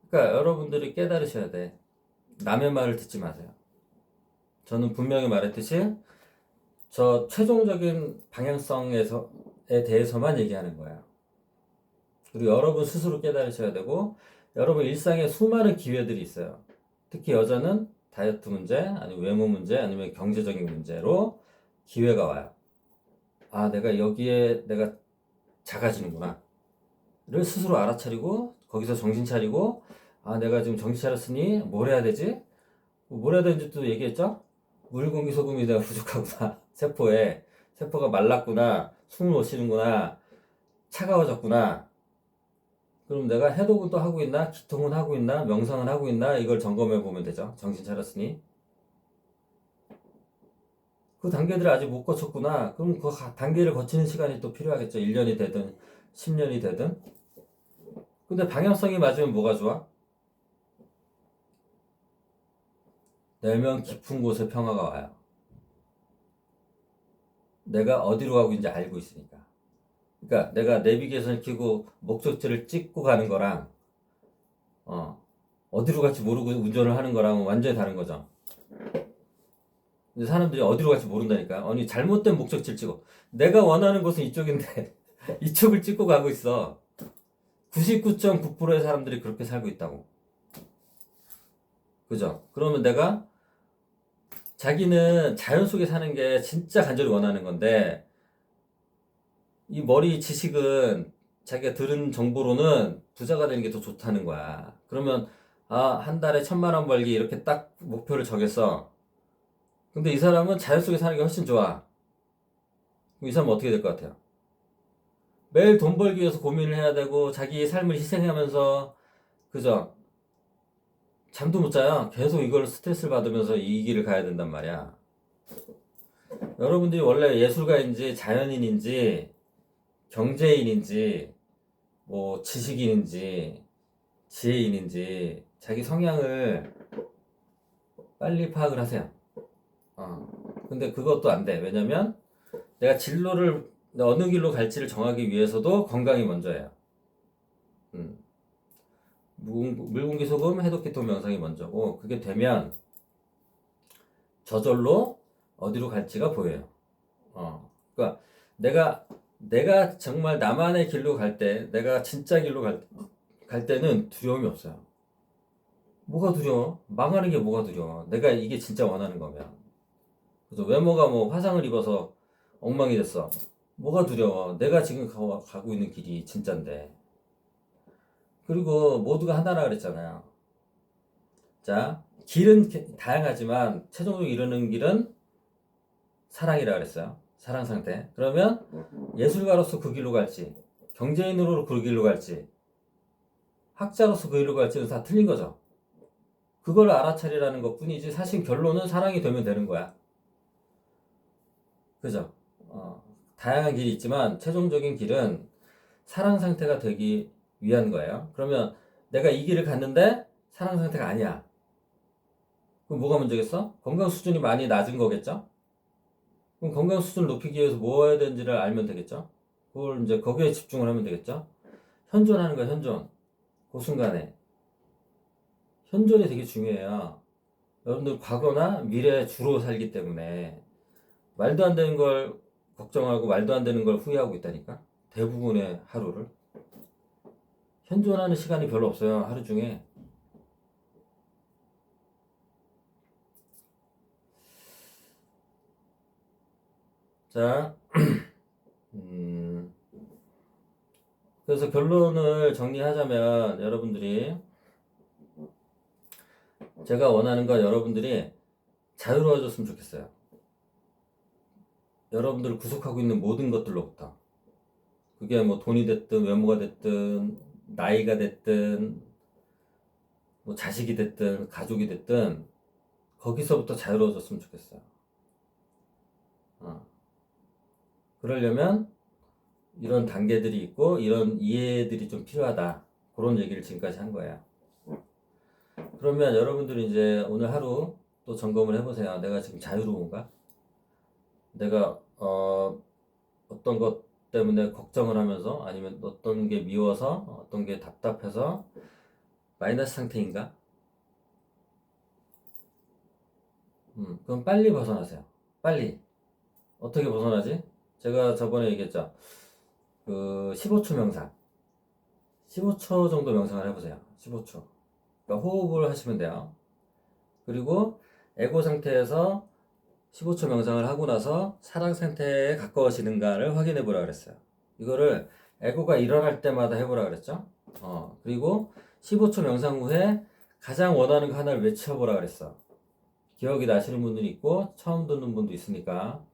그러니까 여러분들이 깨달으셔야 돼. 남의 말을 듣지 마세요. 저는 분명히 말했듯이 저 최종적인 방향성에 대해서만 얘기하는 거예요. 그리고 여러분 스스로 깨달으셔야 되고 여러분 일상에 수많은 기회들이 있어요. 특히 여자는 다이어트 문제, 아니면 외모 문제, 아니면 경제적인 문제로 기회가 와요. 아, 내가 여기에 내가 작아지는구나. 를 스스로 알아차리고 거기서 정신 차리고 아, 내가 지금 정신 차렸으니 뭘 해야 되지? 뭘 해야 되는지 또 얘기했죠? 물, 공기, 소금이 내가 부족하구나. 세포가 말랐구나. 숨을 못 쉬는구나. 차가워졌구나. 그럼 내가 해독은 또 하고 있나? 기통은 하고 있나? 명상은 하고 있나? 이걸 점검해 보면 되죠. 정신 차렸으니. 그 단계들을 아직 못 거쳤구나. 그럼 그 단계를 거치는 시간이 또 필요하겠죠. 1년이 되든 10년이 되든. 근데 방향성이 맞으면 뭐가 좋아? 내면 깊은 곳에 평화가 와요. 내가 어디로 가고 있는지 알고 있으니까. 그러니까 내가 내비게이션을 켜고 목적지를 찍고 가는 거랑 어디로 갈지 모르고 운전을 하는 거랑 완전히 다른 거죠. 근데 사람들이 어디로 갈지 모른다니까. 아니 잘못된 목적지를 찍어. 내가 원하는 곳은 이쪽인데 이쪽을 찍고 가고 있어. 99.9%의 사람들이 그렇게 살고 있다고. 그죠? 그러면 내가 자기는 자연 속에 사는 게 진짜 간절히 원하는 건데 이 머리 지식은 자기가 들은 정보로는 부자가 되는 게 더 좋다는 거야. 그러면 아, 한 달에 1,000만 원 벌기 이렇게 딱 목표를 정했어. 근데 이 사람은 자연 속에 사는 게 훨씬 좋아. 그럼 이 사람은 어떻게 될 것 같아요? 매일 돈 벌기 위해서 고민을 해야 되고 자기 삶을 희생하면서 그죠? 잠도 못 자요. 계속 이걸 스트레스를 받으면서 이 길을 가야 된단 말이야. 여러분들이 원래 예술가인지 자연인인지 경제인인지 뭐 지식인인지 지혜인인지 자기 성향을 빨리 파악을 하세요. 근데 그것도 안 돼. 왜냐면 내가 진로를 어느 길로 갈지를 정하기 위해서도 건강이 먼저예요. 음. 물공기 소금 해독 기토 명상이 먼저고 그게 되면 저절로 어디로 갈지가 보여요. 그러니까 내가 정말 나만의 길로 갈 때, 내가 진짜 길로 갈 때는 두려움이 없어요. 뭐가 두려워? 망하는 게 뭐가 두려워? 내가 이게 진짜 원하는 거면. 그래서 외모가 뭐 화상을 입어서 엉망이 됐어. 뭐가 두려워? 내가 지금 가고 있는 길이 진짠데. 그리고 모두가 하나라 그랬잖아요. 자, 길은 다양하지만 최종적으로 이루는 길은 사랑이라 그랬어요. 사랑 상태. 그러면 예술가로서 그 길로 갈지, 경제인으로 그 길로 갈지, 학자로서 그 길로 갈지는 다 틀린 거죠. 그걸 알아차리라는 것 뿐이지 사실 결론은 사랑이 되면 되는 거야. 그죠? 다양한 길이 있지만 최종적인 길은 사랑 상태가 되기 위한 거예요. 그러면 내가 이 길을 갔는데 사랑 상태가 아니야. 그럼 뭐가 문제겠어? 건강 수준이 많이 낮은 거겠죠? 그럼 건강 수준을 높이기 위해서 뭐 해야 되는지를 알면 되겠죠? 그걸 이제 거기에 집중을 하면 되겠죠? 현존하는 거야, 현존. 그 순간에. 현존이 되게 중요해요. 여러분들 과거나 미래에 주로 살기 때문에 말도 안 되는 걸 걱정하고 말도 안 되는 걸 후회하고 있다니까? 대부분의 하루를. 현존하는 시간이 별로 없어요, 하루 중에. 자, 그래서 결론을 정리하자면 여러분들이 제가 원하는 건 여러분들이 자유로워졌으면 좋겠어요. 여러분들을 구속하고 있는 모든 것들로부터. 그게 뭐 돈이 됐든 외모가 됐든 나이가 됐든 뭐 자식이 됐든 가족이 됐든 거기서부터 자유로워졌으면 좋겠어요. 그러려면 이런 단계들이 있고 이런 이해들이 좀 필요하다. 그런 얘기를 지금까지 한 거예요. 그러면 여러분들이 이제 오늘 하루 또 점검을 해보세요. 내가 지금 자유로운가? 내가 어떤 것 때문에 걱정을 하면서 아니면 어떤 게 미워서 어떤 게 답답해서 마이너스 상태인가? 그럼 빨리 벗어나세요. 빨리. 어떻게 벗어나지? 제가 저번에 얘기했죠. 그 15초 명상. 15초 정도 명상을 해보세요. 15초. 그러니까 호흡을 하시면 돼요. 그리고 에고 상태에서 15초 명상을 하고 나서 사랑 상태에 가까워지는가를 확인해 보라 그랬어요. 이거를 에고가 일어날 때마다 해보라 그랬죠. 그리고 15초 명상 후에 가장 원하는 거 하나를 외쳐보라 그랬어. 기억이 나시는 분들이 있고 처음 듣는 분도 있으니까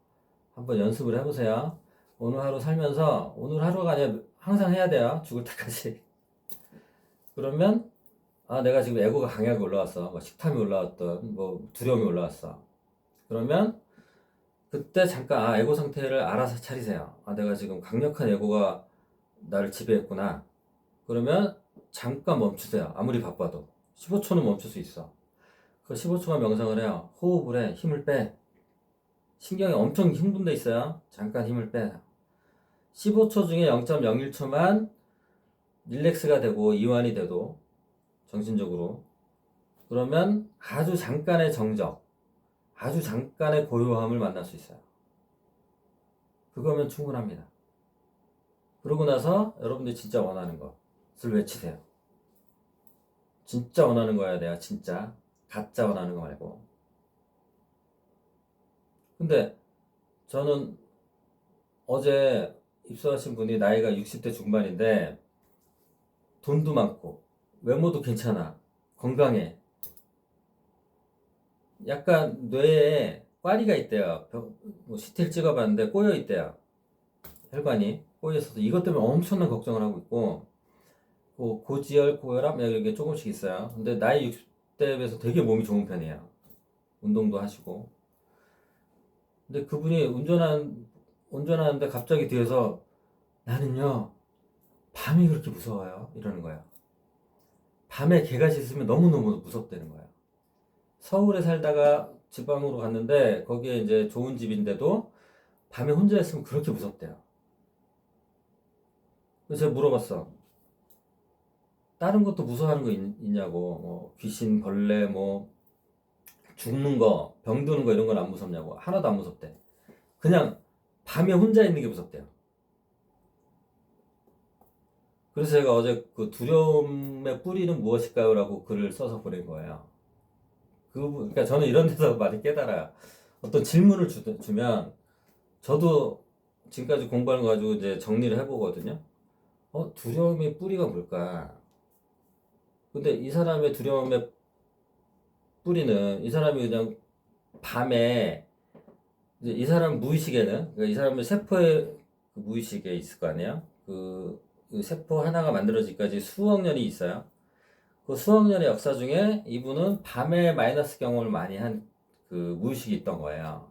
한번 연습을 해보세요. 오늘 하루 살면서 오늘 하루가 아니라 항상 해야 돼요. 죽을 때까지. 그러면 내가 지금 에고가 강하게 올라왔어. 뭐 식탐이 올라왔던 뭐 두려움이 올라왔어. 그러면 그때 잠깐 에고 상태를 알아서 차리세요. 내가 지금 강력한 에고가 나를 지배했구나. 그러면 잠깐 멈추세요. 아무리 바빠도 15초는 멈출 수 있어. 그 15초간 명상을 해요. 호흡을 해. 힘을 빼. 신경이 엄청 흥분돼 있어요. 잠깐 힘을 빼. 15초 중에 0.01초만 릴렉스가 되고 이완이 돼도 정신적으로 그러면 아주 잠깐의 정적, 아주 잠깐의 고요함을 만날 수 있어요. 그거면 충분합니다. 그러고 나서 여러분들이 진짜 원하는 것을 외치세요. 진짜 원하는 거야, 내가 진짜. 가짜 원하는 거 말고. 근데 저는 어제 입소하신 분이 나이가 60대 중반인데 돈도 많고 외모도 괜찮아. 건강해. 약간 뇌에 꽈리가 있대요. 뭐 CT를 찍어봤는데 꼬여 있대요. 혈관이 꼬여 있어서 이것 때문에 엄청난 걱정을 하고 있고 고지혈, 고혈압 이게 조금씩 있어요. 근데 나이 60대에 비해서 되게 몸이 좋은 편이에요. 운동도 하시고. 근데 그분이 운전하는데 갑자기 뒤에서 나는요 밤이 그렇게 무서워요 이러는 거예요. 밤에 개가 짖으면 너무너무 무섭다는 거예요. 서울에 살다가 지방으로 갔는데 거기에 이제 좋은 집인데도 밤에 혼자 있으면 그렇게 무섭대요. 그래서 제가 물어봤어. 다른 것도 무서워하는 거 있냐고. 뭐 귀신, 벌레, 뭐 죽는 거, 병드는 거 이런 건 안 무섭냐고. 하나도 안 무섭대. 그냥 밤에 혼자 있는 게 무섭대요. 그래서 제가 어제 그 두려움의 뿌리는 무엇일까요? 라고 글을 써서 보낸 거예요. 그러니까 저는 이런 데서 많이 깨달아요. 어떤 질문을 주면 저도 지금까지 공부하는 거 가지고 이제 정리를 해보거든요. 두려움의 뿌리가 뭘까? 근데 이 사람의 두려움의 뿌리는 이 사람이 그냥 밤에 이제 이 사람 무의식에는 그러니까 이 사람의 세포의 그 무의식에 있을 거 아니에요? 그 세포 하나가 만들어지기까지 수억 년이 있어요. 그 수억 년의 역사 중에 이분은 밤에 마이너스 경험을 많이 한 그 무의식이 있던 거예요.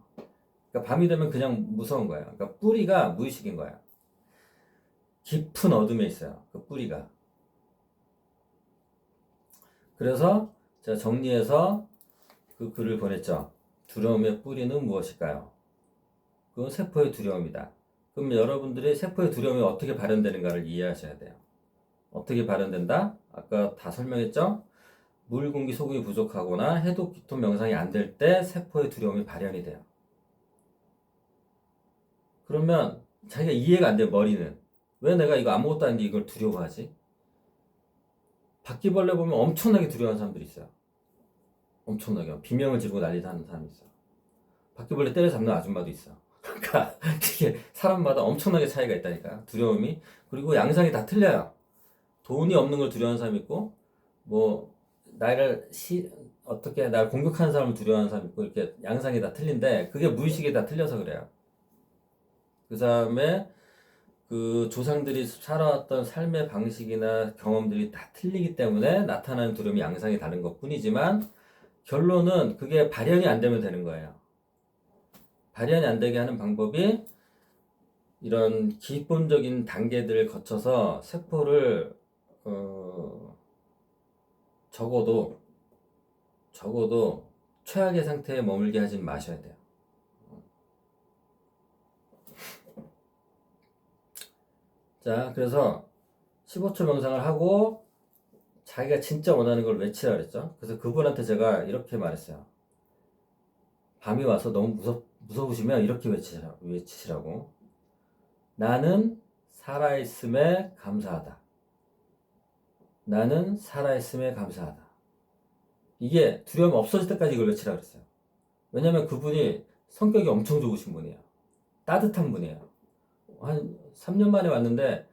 그러니까 밤이 되면 그냥 무서운 거예요. 그러니까 뿌리가 무의식인 거예요. 깊은 어둠에 있어요. 그 뿌리가. 그래서 제가 정리해서 그 글을 보냈죠. 두려움의 뿌리는 무엇일까요? 그건 세포의 두려움이다. 그럼 여러분들이 세포의 두려움이 어떻게 발현되는가를 이해하셔야 돼요. 어떻게 발현된다? 아까 다 설명했죠? 물, 공기, 소금이 부족하거나 해독, 기토, 명상이 안 될 때 세포의 두려움이 발현이 돼요. 그러면 자기가 이해가 안 돼요, 머리는. 왜 내가 이거 아무것도 아닌데 이걸 두려워하지? 바퀴벌레 보면 엄청나게 두려워하는 사람들이 있어요. 엄청나게. 비명을 지르고 난리도 하는 사람이 있어요. 바퀴벌레 때려잡는 아줌마도 있어. 그러니까 이게 사람마다 엄청나게 차이가 있다니까. 두려움이. 그리고 양상이 다 틀려요. 돈이 없는 걸 두려워하는 사람이 있고, 뭐 어떻게 날 공격하는 사람을 두려워하는 사람이 있고, 이렇게 양상이 다 틀린데 그게 무의식이 다 틀려서 그래요. 그 다음에 그 조상들이 살아왔던 삶의 방식이나 경험들이 다 틀리기 때문에 나타나는 두려움이 양상이 다른 것 뿐이지만 결론은 그게 발현이 안 되면 되는 거예요. 발현이 안 되게 하는 방법이 이런 기본적인 단계들을 거쳐서 세포를 적어도 최악의 상태에 머물게 하진 마셔야 돼요. 자, 그래서 15초 명상을 하고 자기가 진짜 원하는 걸 외치라 그랬죠. 그래서 그분한테 제가 이렇게 말했어요. 밤이 와서 너무 무서우시면 이렇게 외치시라고. 나는 살아있음에 감사하다. 나는 살아있음에 감사하다. 이게 두려움 없어질 때까지 이걸 외치라 그랬어요. 왜냐면 그분이 성격이 엄청 좋으신 분이에요. 따뜻한 분이에요. 한 3년 만에 왔는데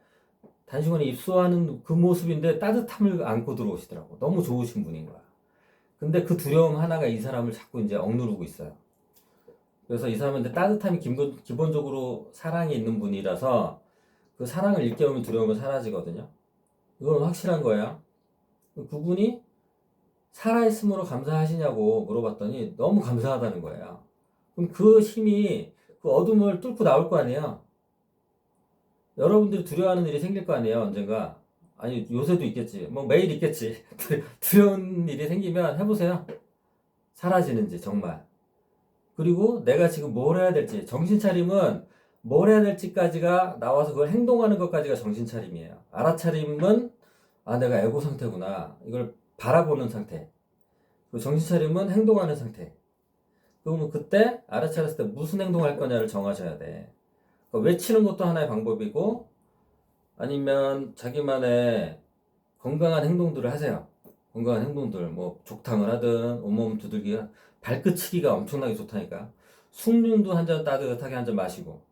단식원에 입소하는 그 모습인데 따뜻함을 안고 들어오시더라고. 너무 좋으신 분인 거야. 근데 그 두려움 하나가 이 사람을 자꾸 이제 억누르고 있어요. 그래서 이 사람한테 따뜻함이 기본적으로 사랑이 있는 분이라서 그 사랑을 일깨우면 두려움은 사라지거든요. 이건 확실한 거예요. 그분이 살아있음으로 감사하시냐고 물어봤더니 너무 감사하다는 거예요. 그럼 그 힘이 그 어둠을 뚫고 나올 거 아니에요. 여러분들이 두려워하는 일이 생길 거 아니에요, 언젠가. 아니, 요새도 있겠지. 뭐 매일 있겠지. 두려운 일이 생기면 해보세요. 사라지는지, 정말. 그리고 내가 지금 뭘 해야 될지, 정신 차림은 뭘 해야 될지까지가 나와서 그걸 행동하는 것까지가 정신 차림이에요. 알아차림은, 아, 내가 에고 상태구나. 이걸 바라보는 상태. 그리고 정신 차림은 행동하는 상태. 그러면 그때 알아차렸을 때 무슨 행동할 거냐를 정하셔야 돼. 그러니까 외치는 것도 하나의 방법이고, 아니면 자기만의 건강한 행동들을 하세요. 건강한 행동들, 뭐 족탕을 하든 온몸 두들기가, 발끝치기가 엄청나게 좋다니까. 숭늉도 한 잔 따뜻하게 한 잔 마시고.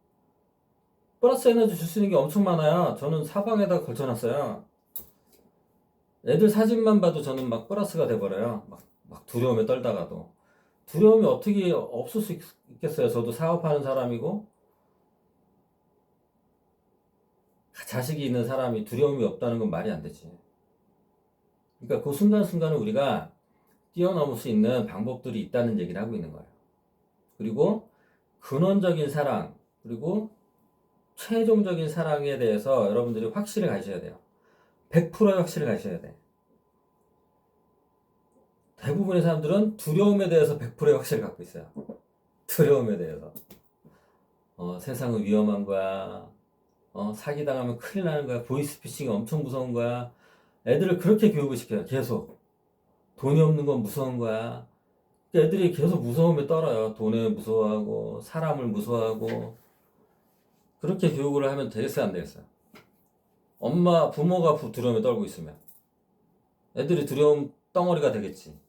플러스 에너지 줄 수 있는 게 엄청 많아요. 저는 사방에다 걸쳐놨어요. 애들 사진만 봐도 저는 막 플러스가 돼버려요. 막 두려움에 떨다가도. 두려움이 어떻게 없을 수 있겠어요. 저도 사업하는 사람이고, 자식이 있는 사람이 두려움이 없다는 건 말이 안 되지. 그러니까 그 순간순간을 우리가 뛰어넘을 수 있는 방법들이 있다는 얘기를 하고 있는 거예요. 그리고 근원적인 사랑, 그리고 최종적인 사랑에 대해서 여러분들이 확신을 가지셔야 돼요. 100%의 확신을 가지셔야 돼. 대부분의 사람들은 두려움에 대해서 100%의 확신을 갖고 있어요. 두려움에 대해서. 세상은 위험한 거야. 사기당하면 큰일 나는 거야. 보이스피싱이 엄청 무서운 거야. 애들을 그렇게 교육을 시켜요. 계속. 돈이 없는 건 무서운 거야. 애들이 계속 무서움에 떨어요. 돈에 무서워하고, 사람을 무서워하고. 그렇게 교육을 하면 되겠어요, 안 되겠어요? 부모가 두려움에 떨고 있으면. 애들이 두려움 덩어리가 되겠지.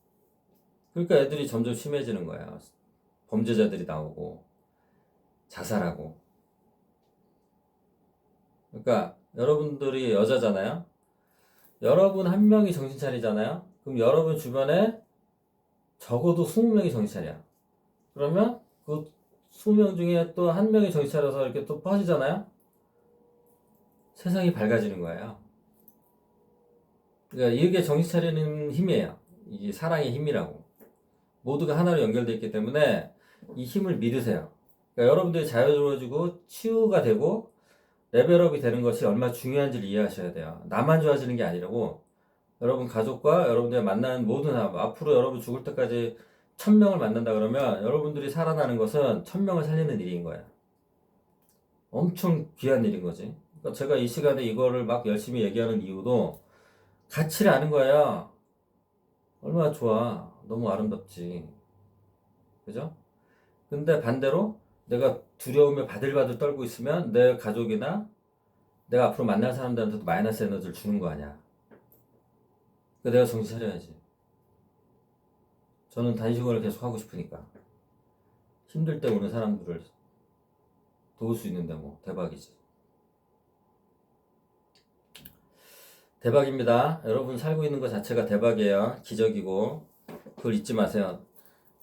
그러니까 애들이 점점 심해지는 거야. 범죄자들이 나오고, 자살하고. 그러니까 여러분들이 여자잖아요? 여러분 한 명이 정신 차리잖아요? 그럼 여러분 주변에 적어도 20명이 정신 차려. 그러면 그 20명 중에 또 한 명이 정신 차려서 이렇게 또 퍼지잖아요? 세상이 밝아지는 거예요. 그러니까 이게 정신 차리는 힘이에요. 이게 사랑의 힘이라고. 모두가 하나로 연결되어 있기 때문에 이 힘을 믿으세요. 그러니까 여러분들이 자유로워지고 치유가 되고 레벨업이 되는 것이 얼마나 중요한지를 이해하셔야 돼요. 나만 좋아지는 게 아니라고 여러분 가족과 여러분들이 만나는 모든 사람, 앞으로 여러분 죽을 때까지 1000명을 만난다 그러면 여러분들이 살아나는 것은 1000명을 살리는 일인 거야. 엄청 귀한 일인 거지. 그러니까 제가 이 시간에 이거를 막 열심히 얘기하는 이유도 가치를 아는 거야. 얼마나 좋아. 너무 아름답지. 그죠? 근데 반대로 내가 두려움에 바들바들 떨고 있으면 내 가족이나 내가 앞으로 만날 사람들한테도 마이너스 에너지를 주는 거 아니야. 그러니까 내가 정신 차려야지. 저는 단식원을 계속 하고 싶으니까. 힘들 때 오는 사람들을 도울 수 있는데 뭐 대박이지. 대박입니다. 여러분 살고 있는 것 자체가 대박이에요. 기적이고. 그걸 잊지 마세요.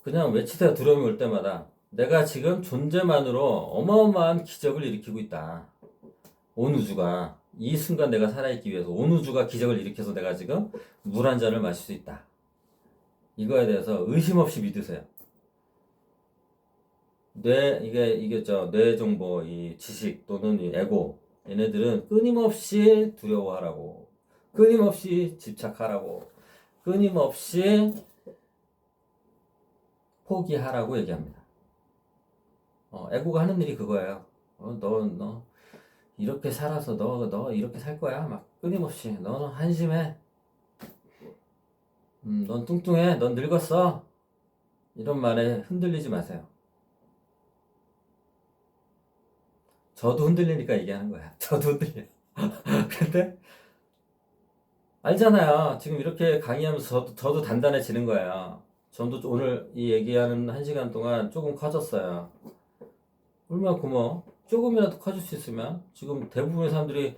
그냥 외치세요. 두려움이 올 때마다. 내가 지금 존재만으로 어마어마한 기적을 일으키고 있다. 온 우주가. 이 순간 내가 살아있기 위해서 온 우주가 기적을 일으켜서 내가 지금 물 한 잔을 마실 수 있다. 이거에 대해서 의심 없이 믿으세요. 뇌 정보, 이 지식 또는 이 에고, 얘네들은 끊임없이 두려워하라고, 끊임없이 집착하라고, 끊임없이 포기하라고 얘기합니다. 에고가 하는 일이 그거예요. 너 이렇게 살아서 너 이렇게 살 거야. 막 끊임없이 너는 한심해. 넌 뚱뚱해. 넌 늙었어. 이런 말에 흔들리지 마세요. 저도 흔들리니까 얘기하는 거야. 저도 흔들려. 근데 알잖아요. 지금 이렇게 강의하면서 저도 단단해지는 거예요. 저도 오늘 이 얘기하는 1시간 동안 조금 커졌어요. 얼마나 고마워. 조금이라도 커질 수 있으면 지금 대부분의 사람들이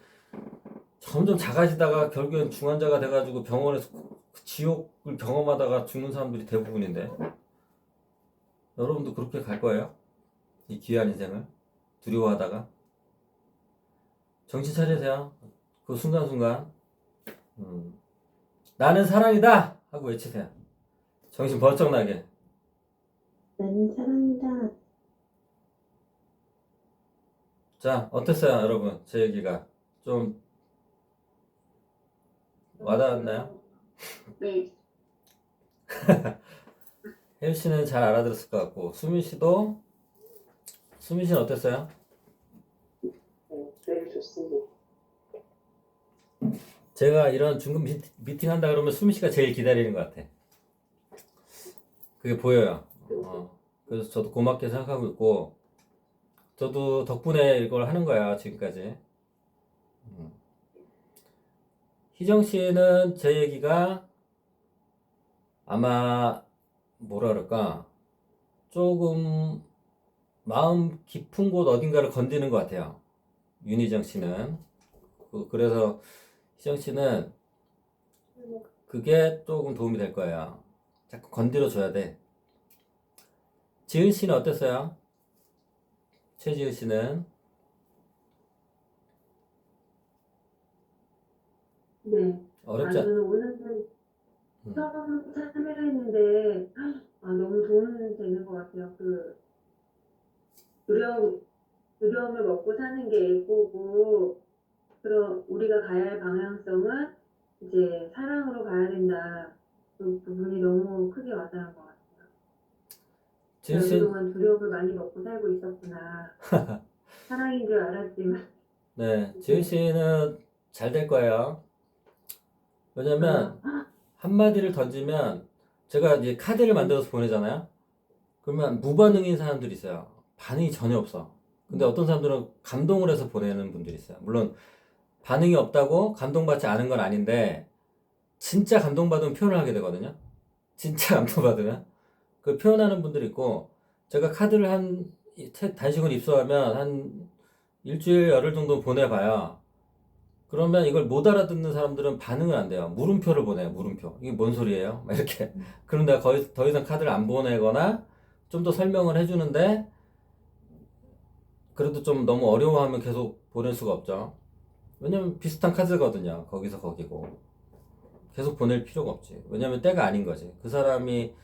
점점 작아지다가 결국엔 중환자가 돼가지고 병원에서 지옥을 경험하다가 죽는 사람들이 대부분인데 여러분도 그렇게 갈 거예요? 이 귀한 인생을 두려워하다가 정신 차리세요. 그 순간순간 나는 사랑이다 하고 외치세요. 정신 번쩍 나게. 나는 사랑이다. 자, 어땠어요, 여러분? 제 얘기가 좀 와닿았나요? 네. 혜유 씨는 잘 알아들었을 것 같고, 수민 씨는 어땠어요? 네, 좋습니다. 제가 이런 중급 미팅 한다 그러면 수민 씨가 제일 기다리는 것 같아. 그게 보여요. 그래서 저도 고맙게 생각하고 있고, 저도 덕분에 이걸 하는 거야, 지금까지. 희정 씨는 제 얘기가 아마 뭐라 그럴까, 조금 마음 깊은 곳 어딘가를 건드는 것 같아요. 윤희정 씨는. 그래서 희정 씨는 그게 조금 도움이 될 거예요. 자꾸 건드려 줘야 돼. 지은 씨는 어땠어요? 최지은 씨는? 네. 어렵지 않... 저는 오늘 처음 참여를 했는데, 너무 도움이 되는 것 같아요. 두려움, 두려움을 먹고 사는 게 애고고, 그럼 우리가 가야 할 방향성은 이제 사랑으로 가야 된다. 그 부분이 너무 크게 와닿은 것 같아요. 지은 씨, 그동안 두려움을 많이 먹고 살고 있었구나. 사랑인 줄 알았지만, 네, 지은 씨는 잘 될 거예요. 왜냐면 한마디를 던지면 제가 이제 카드를 만들어서 보내잖아요. 그러면 무반응인 사람들이 있어요. 반응이 전혀 없어. 근데 어떤 사람들은 감동을 해서 보내는 분들이 있어요. 물론 반응이 없다고 감동받지 않은 건 아닌데 진짜 감동받으면 표현을 하게 되거든요. 진짜 감동받으면 그 표현하는 분들이 있고, 제가 카드를 단식을 입수하면 한 일주일 열흘 정도 보내봐요. 그러면 이걸 못 알아듣는 사람들은 반응을 안 돼요. 물음표를 보내요. 물음표. 이게 뭔 소리예요? 막 이렇게. 그럼 내가 거의 더 이상 카드를 안 보내거나 좀 더 설명을 해주는데, 그래도 좀 너무 어려워하면 계속 보낼 수가 없죠. 왜냐면 비슷한 카드거든요. 거기서 거기고. 계속 보낼 필요가 없지. 왜냐면 때가 아닌 거지. 그 사람이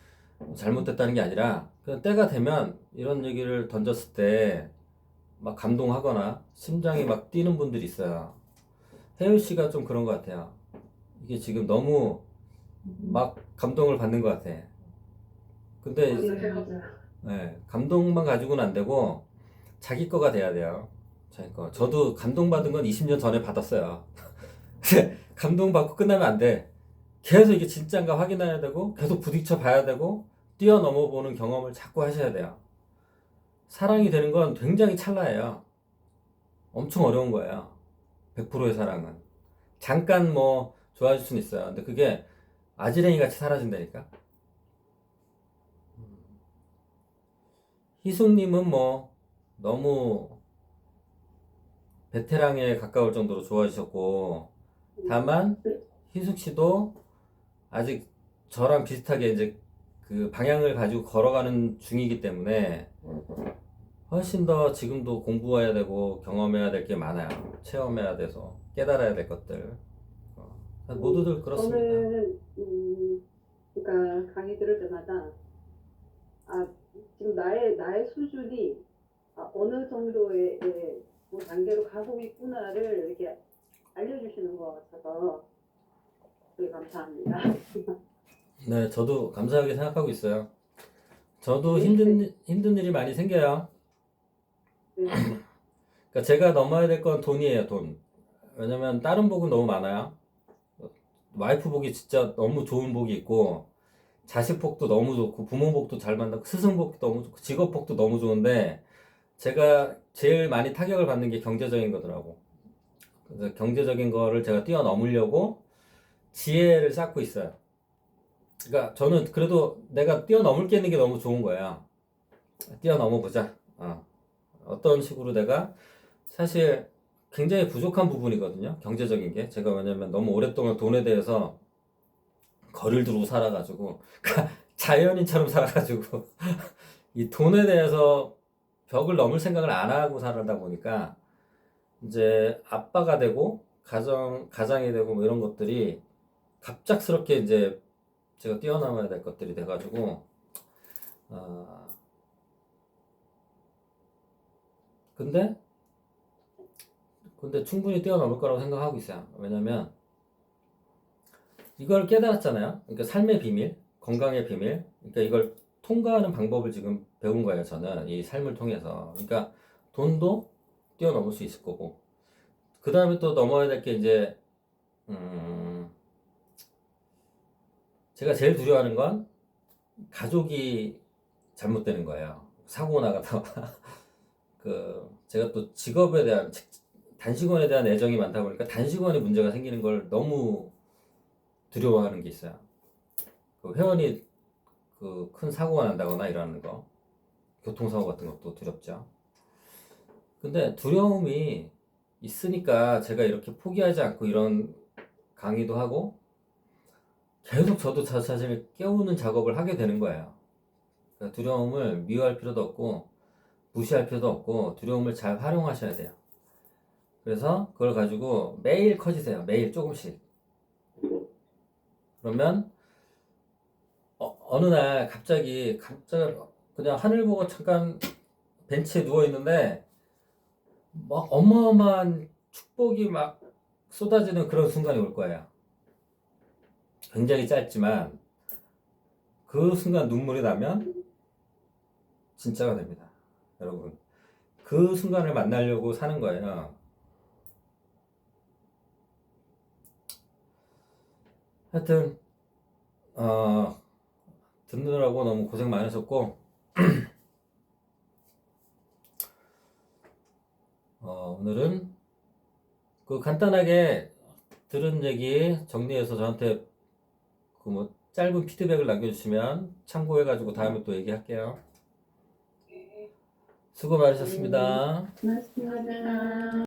잘못됐다는 게 아니라 그냥 때가 되면 이런 얘기를 던졌을 때 막 감동하거나 심장이 막 뛰는 분들이 있어요. 혜윤 씨가 좀 그런 것 같아요. 이게 지금 너무 막 감동을 받는 것 같아. 근데 맞아요. 예, 감동만 가지고는 안 되고 자기 거가 돼야 돼요. 자기 거. 저도 감동받은 건 20년 전에 받았어요. 감동받고 끝나면 안 돼. 계속 이게 진짜인가 확인해야 되고 계속 부딪혀 봐야 되고 뛰어넘어 보는 경험을 자꾸 하셔야 돼요. 사랑이 되는 건 굉장히 찰나예요. 엄청 어려운 거예요. 100%의 사랑은. 잠깐 뭐 좋아질 수는 있어요. 근데 그게 아지랭이 같이 사라진다니까. 희숙님은 뭐 너무 베테랑에 가까울 정도로 좋아지셨고, 다만 희숙 씨도 아직 저랑 비슷하게 이제 그 방향을 가지고 걸어가는 중이기 때문에 훨씬 더 지금도 공부해야 되고 경험해야 될 게 많아요. 체험해야 돼서 깨달아야 될 것들. 모두들 그렇습니다. 저는 그러니까 강의 들을 때마다 지금 나의 수준이 어느 정도의 뭐 단계로 가고 있구나를 이렇게 알려주시는 것 같아서 되게 감사합니다. 네, 저도 감사하게 생각하고 있어요. 저도 네. 힘든 일이 많이 생겨요. 네. 그러니까 제가 넘어야 될 건 돈이에요, 돈. 왜냐면 다른 복은 너무 많아요. 와이프 복이 진짜 너무 좋은 복이 있고, 자식 복도 너무 좋고, 부모 복도 잘 만나고, 스승 복도 너무 좋고, 직업 복도 너무 좋은데, 제가 제일 많이 타격을 받는 게 경제적인 거더라고. 그래서 경제적인 거를 제가 뛰어넘으려고 지혜를 쌓고 있어요. 그러니까 저는 그래도 내가 뛰어넘을 게 있는 게 너무 좋은 거야. 뛰어넘어 보자. 어떤 식으로 내가 사실 굉장히 부족한 부분이거든요. 경제적인 게. 제가 왜냐면 너무 오랫동안 돈에 대해서 거리를 두르고 살아가지고, 자연인처럼 살아가지고, 이 돈에 대해서 벽을 넘을 생각을 안 하고 살다 보니까, 이제 아빠가 되고, 가장이 되고, 뭐 이런 것들이 갑작스럽게 이제 제가 뛰어넘어야 될 것들이 돼가지고, 아, 근데 충분히 뛰어넘을 거라고 생각하고 있어요. 왜냐면 이걸 깨달았잖아요. 그러니까 삶의 비밀, 건강의 비밀. 그러니까 이걸 통과하는 방법을 지금 배운 거예요. 저는 이 삶을 통해서. 그러니까 돈도 뛰어넘을 수 있을 거고. 그 다음에 또 넘어야 될 게 이제 제가 제일 두려워하는 건 가족이 잘못되는 거예요. 사고 나가다가 제가 또 직업에 대한 단식원에 대한 애정이 많다 보니까 단식원에 문제가 생기는 걸 너무 두려워하는 게 있어요. 그 회원이 큰 사고가 난다거나 이러는 거, 교통사고 같은 것도 두렵죠. 근데 두려움이 있으니까 제가 이렇게 포기하지 않고 이런 강의도 하고 계속 저도 저 자신을 깨우는 작업을 하게 되는 거예요. 그러니까 두려움을 미워할 필요도 없고 무시할 필요도 없고 두려움을 잘 활용하셔야 돼요. 그래서 그걸 가지고 매일 커지세요. 매일 조금씩. 그러면 어느 날 갑자기 그냥 하늘 보고 잠깐 벤치에 누워 있는데 막 어마어마한 축복이 막 쏟아지는 그런 순간이 올 거예요. 굉장히 짧지만 그 순간 눈물이 나면 진짜가 됩니다. 여러분, 그 순간을 만나려고 사는 거예요. 하여튼 듣느라고 너무 고생 많으셨고 오늘은 그 간단하게 들은 얘기 정리해서 저한테 그 뭐 짧은 피드백을 남겨주시면 참고해가지고 다음에 또 얘기할게요. 수고 많으셨습니다. 고맙습니다.